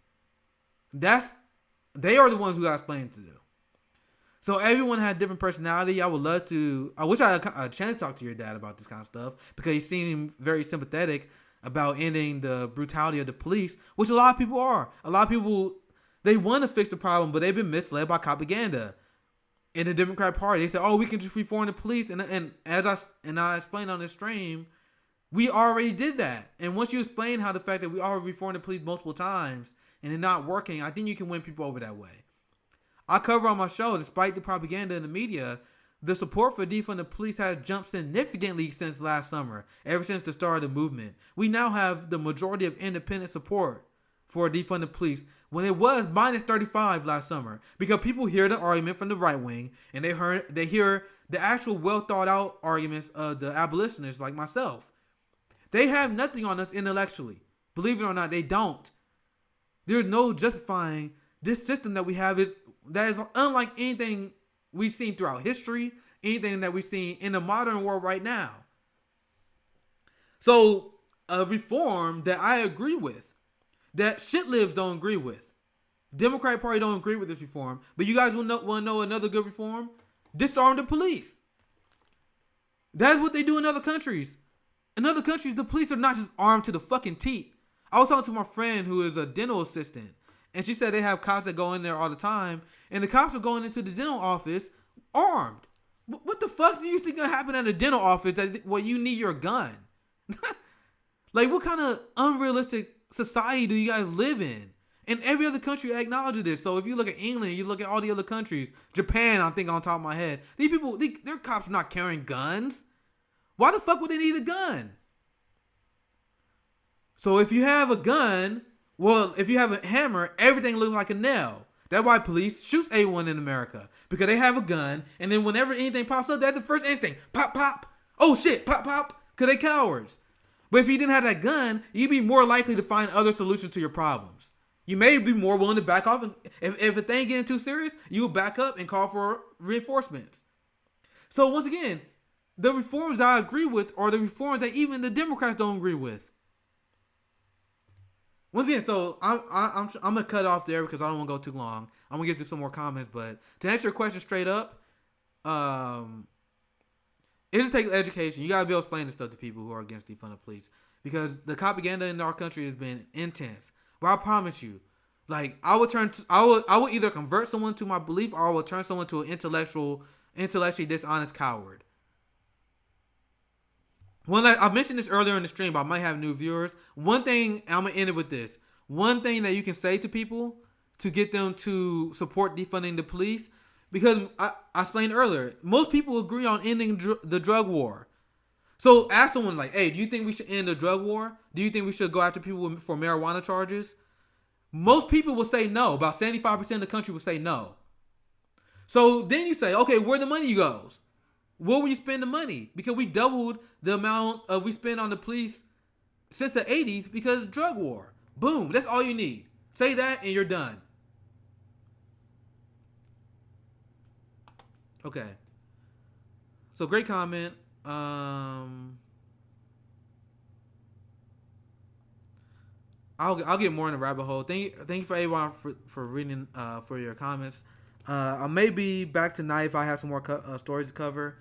They are the ones who got explaining to do. So everyone had different personality. I wish I had a chance to talk to your dad about this kind of stuff, because he seemed very sympathetic about ending the brutality of the police, which a lot of people are. A lot of people, they want to fix the problem, but they've been misled by propaganda in the Democrat Party. They said, oh, we can just reform the police. And as I explained on this stream, we already did that. And once you explain how the fact that we already reformed the police multiple times and it not working, I think you can win people over that way. I cover on my show, despite the propaganda in the media, the support for defund the police has jumped significantly since last summer, ever since the start of the movement. We now have the majority of independent support for defund the police, when it was minus 35 last summer, because people hear the argument from the right wing, and they hear the actual well thought out arguments of the abolitionists like myself. They have nothing on us intellectually. Believe it or not, they don't. There's no justifying this system that we have that is unlike anything we've seen throughout history, anything that we've seen in the modern world right now. So, a reform that I agree with, that shit-libs don't agree with. Democratic Party don't agree with this reform, but you guys want to know another good reform? Disarm the police. That's what they do in other countries. In other countries, the police are not just armed to the fucking teeth. I was talking to my friend who is a dental assistant, and she said they have cops that go in there all the time, and the cops are going into the dental office armed. What the fuck do you think gonna happen at a dental office where you need your gun? Like, what kind of unrealistic society do you guys live in? And every other country acknowledges this. So if you look at England, you look at all the other countries, Japan, I think on top of my head, these people, their cops are not carrying guns. Why the fuck would they need a gun? So if you have a gun, Well, if you have a hammer, everything looks like a nail. That's why police shoots everyone in America, because they have a gun, and then whenever anything pops up, that's the first instinct: pop, pop. Oh shit, pop, pop, because they cowards. But if you didn't have that gun, you'd be more likely to find other solutions to your problems. You may be more willing to back off, and if a thing getting too serious, you will back up and call for reinforcements. So once again, the reforms that I agree with are the reforms that even the Democrats don't agree with. Once again, so I'm gonna cut off there because I don't want to go too long. I'm gonna get to some more comments, but to answer your question straight up, it just takes education. You gotta be able to explain this stuff to people who are against defund the police, because the propaganda in our country has been intense. But I promise you, like I would either convert someone to my belief, or I would turn someone to an intellectually dishonest coward. Well, I mentioned this earlier in the stream, but I might have new viewers. One thing, I'm going to end it with this. One thing that you can say to people to get them to support defunding the police, because I explained earlier, most people agree on ending the drug war. So ask someone like, hey, do you think we should end the drug war? Do you think we should go after people for marijuana charges? Most people will say no. About 75% of the country will say no. So then you say, okay, where the money goes? Where will you spend the money? Because we doubled the amount we spend on the police since the 80s because of the drug war. Boom. That's all you need. Say that and you're done. Okay. So great comment. I'll get more in the rabbit hole. Thank you for everyone for reading for your comments. I may be back tonight if I have some more stories to cover.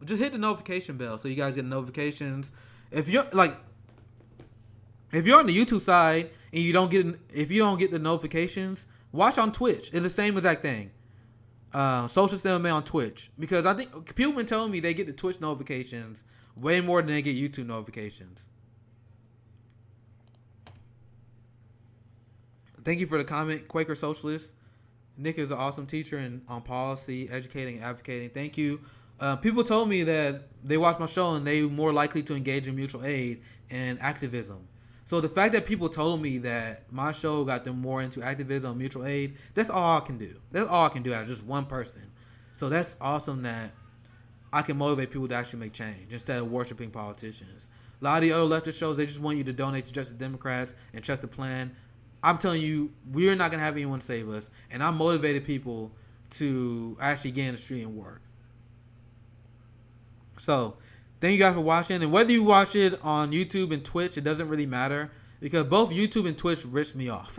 Just hit the notification bell so you guys get notifications. If you're on the YouTube side and you don't get the notifications, watch on Twitch. It's the same exact thing. Socialist MMA on Twitch, because I think people have been telling me they get the Twitch notifications way more than they get YouTube notifications. Thank you for the comment, Quaker Socialist. Nick is an awesome teacher on policy, educating, advocating. Thank you. People told me that they watched my show and they were more likely to engage in mutual aid and activism. So the fact that people told me that my show got them more into activism and mutual aid, that's all I can do. That's all I can do as just one person. So that's awesome that I can motivate people to actually make change instead of worshiping politicians. A lot of the other leftist shows, they just want you to donate to Justice Democrats and trust the plan. I'm telling you, we're not going to have anyone save us. And I motivated people to actually get in the street and work. So, thank you guys for watching. And whether you watch it on YouTube and Twitch, it doesn't really matter, because both YouTube and Twitch rips me off.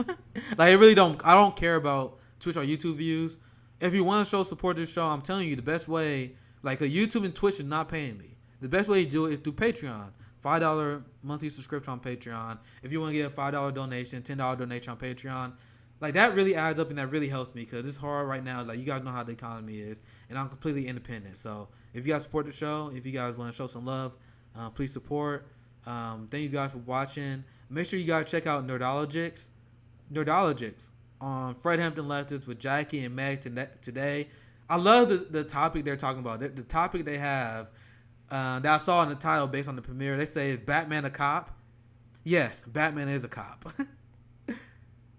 Like, I don't care about Twitch or YouTube views. If you want to show support to this show, I'm telling you, the best way, like, YouTube and Twitch is not paying me. The best way to do it is through Patreon. $5 monthly subscription on Patreon. If you want to get a $5 donation, $10 donation on Patreon, like, that really adds up and that really helps me, because it's hard right now. Like, you guys know how the economy is, and I'm completely independent. So if you guys support the show, if you guys want to show some love, please support. Thank you guys for watching. Make sure you guys check out Nerdologics on Fred Hampton Leftist with Jackie and Meg today. I love the topic they're talking about. The topic they have that I saw in the title based on the premiere. They say, is Batman a cop? Yes, Batman is a cop.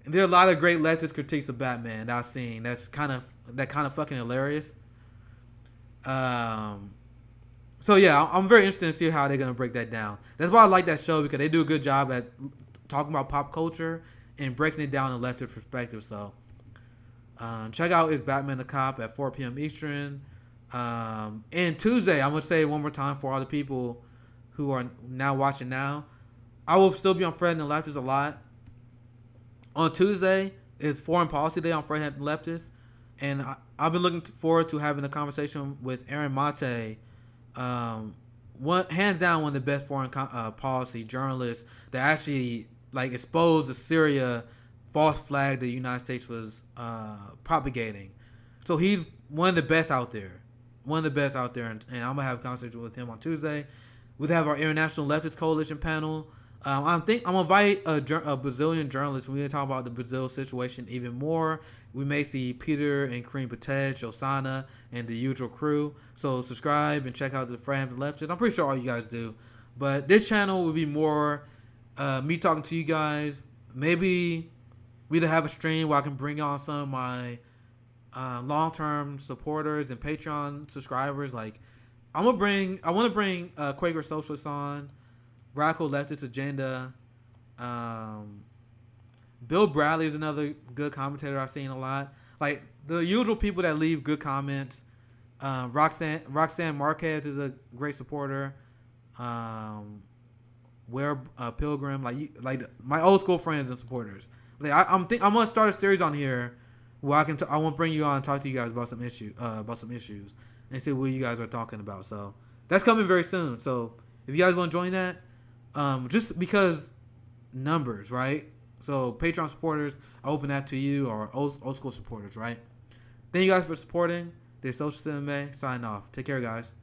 And there are a lot of great leftist critiques of Batman that I've seen. That's kind of fucking hilarious. So yeah, I'm very interested to see how they're gonna break that down. That's why I like that show, because they do a good job at talking about pop culture and breaking it down in a leftist perspective. So check out Is Batman a Cop at 4 p.m. Eastern. And Tuesday, I'm gonna say it one more time for all the people who are now watching now. I will still be on Fred and the Leftist a lot. On Tuesday is Foreign Policy Day on Fred and Leftist, and I've been looking forward to having a conversation with Aaron Mate, hands down one of the best foreign policy journalists that actually like exposed the Syria false flag the United States was propagating. So he's one of the best out there. And I'm gonna have a conversation with him on Tuesday. We'll have our International Leftist Coalition panel. I'm gonna invite a Brazilian journalist. We're gonna talk about the Brazil situation even more. We may see Peter and Kareem Patej, Osana, and the usual crew. So subscribe and check out the Fred Hampton Leftist. I'm pretty sure all you guys do. But this channel will be more me talking to you guys, maybe we to have a stream where I can bring on some of my long-term supporters and Patreon subscribers. Like, I want to bring Quaker Socialists on, Radical Leftist Agenda. Bill Bradley is another good commentator I've seen a lot. Like the usual people that leave good comments. Roxanne Marquez is a great supporter. Pilgrim, like my old school friends and supporters. Like I'm gonna start a series on here where I want to bring you on and talk to you guys about some issues and see what you guys are talking about. So that's coming very soon. So if you guys want to join that, just because numbers, right? So Patreon supporters, I open that to you, or old school supporters, right? Thank you guys for supporting. This Social Cinema. Sign off. Take care, guys.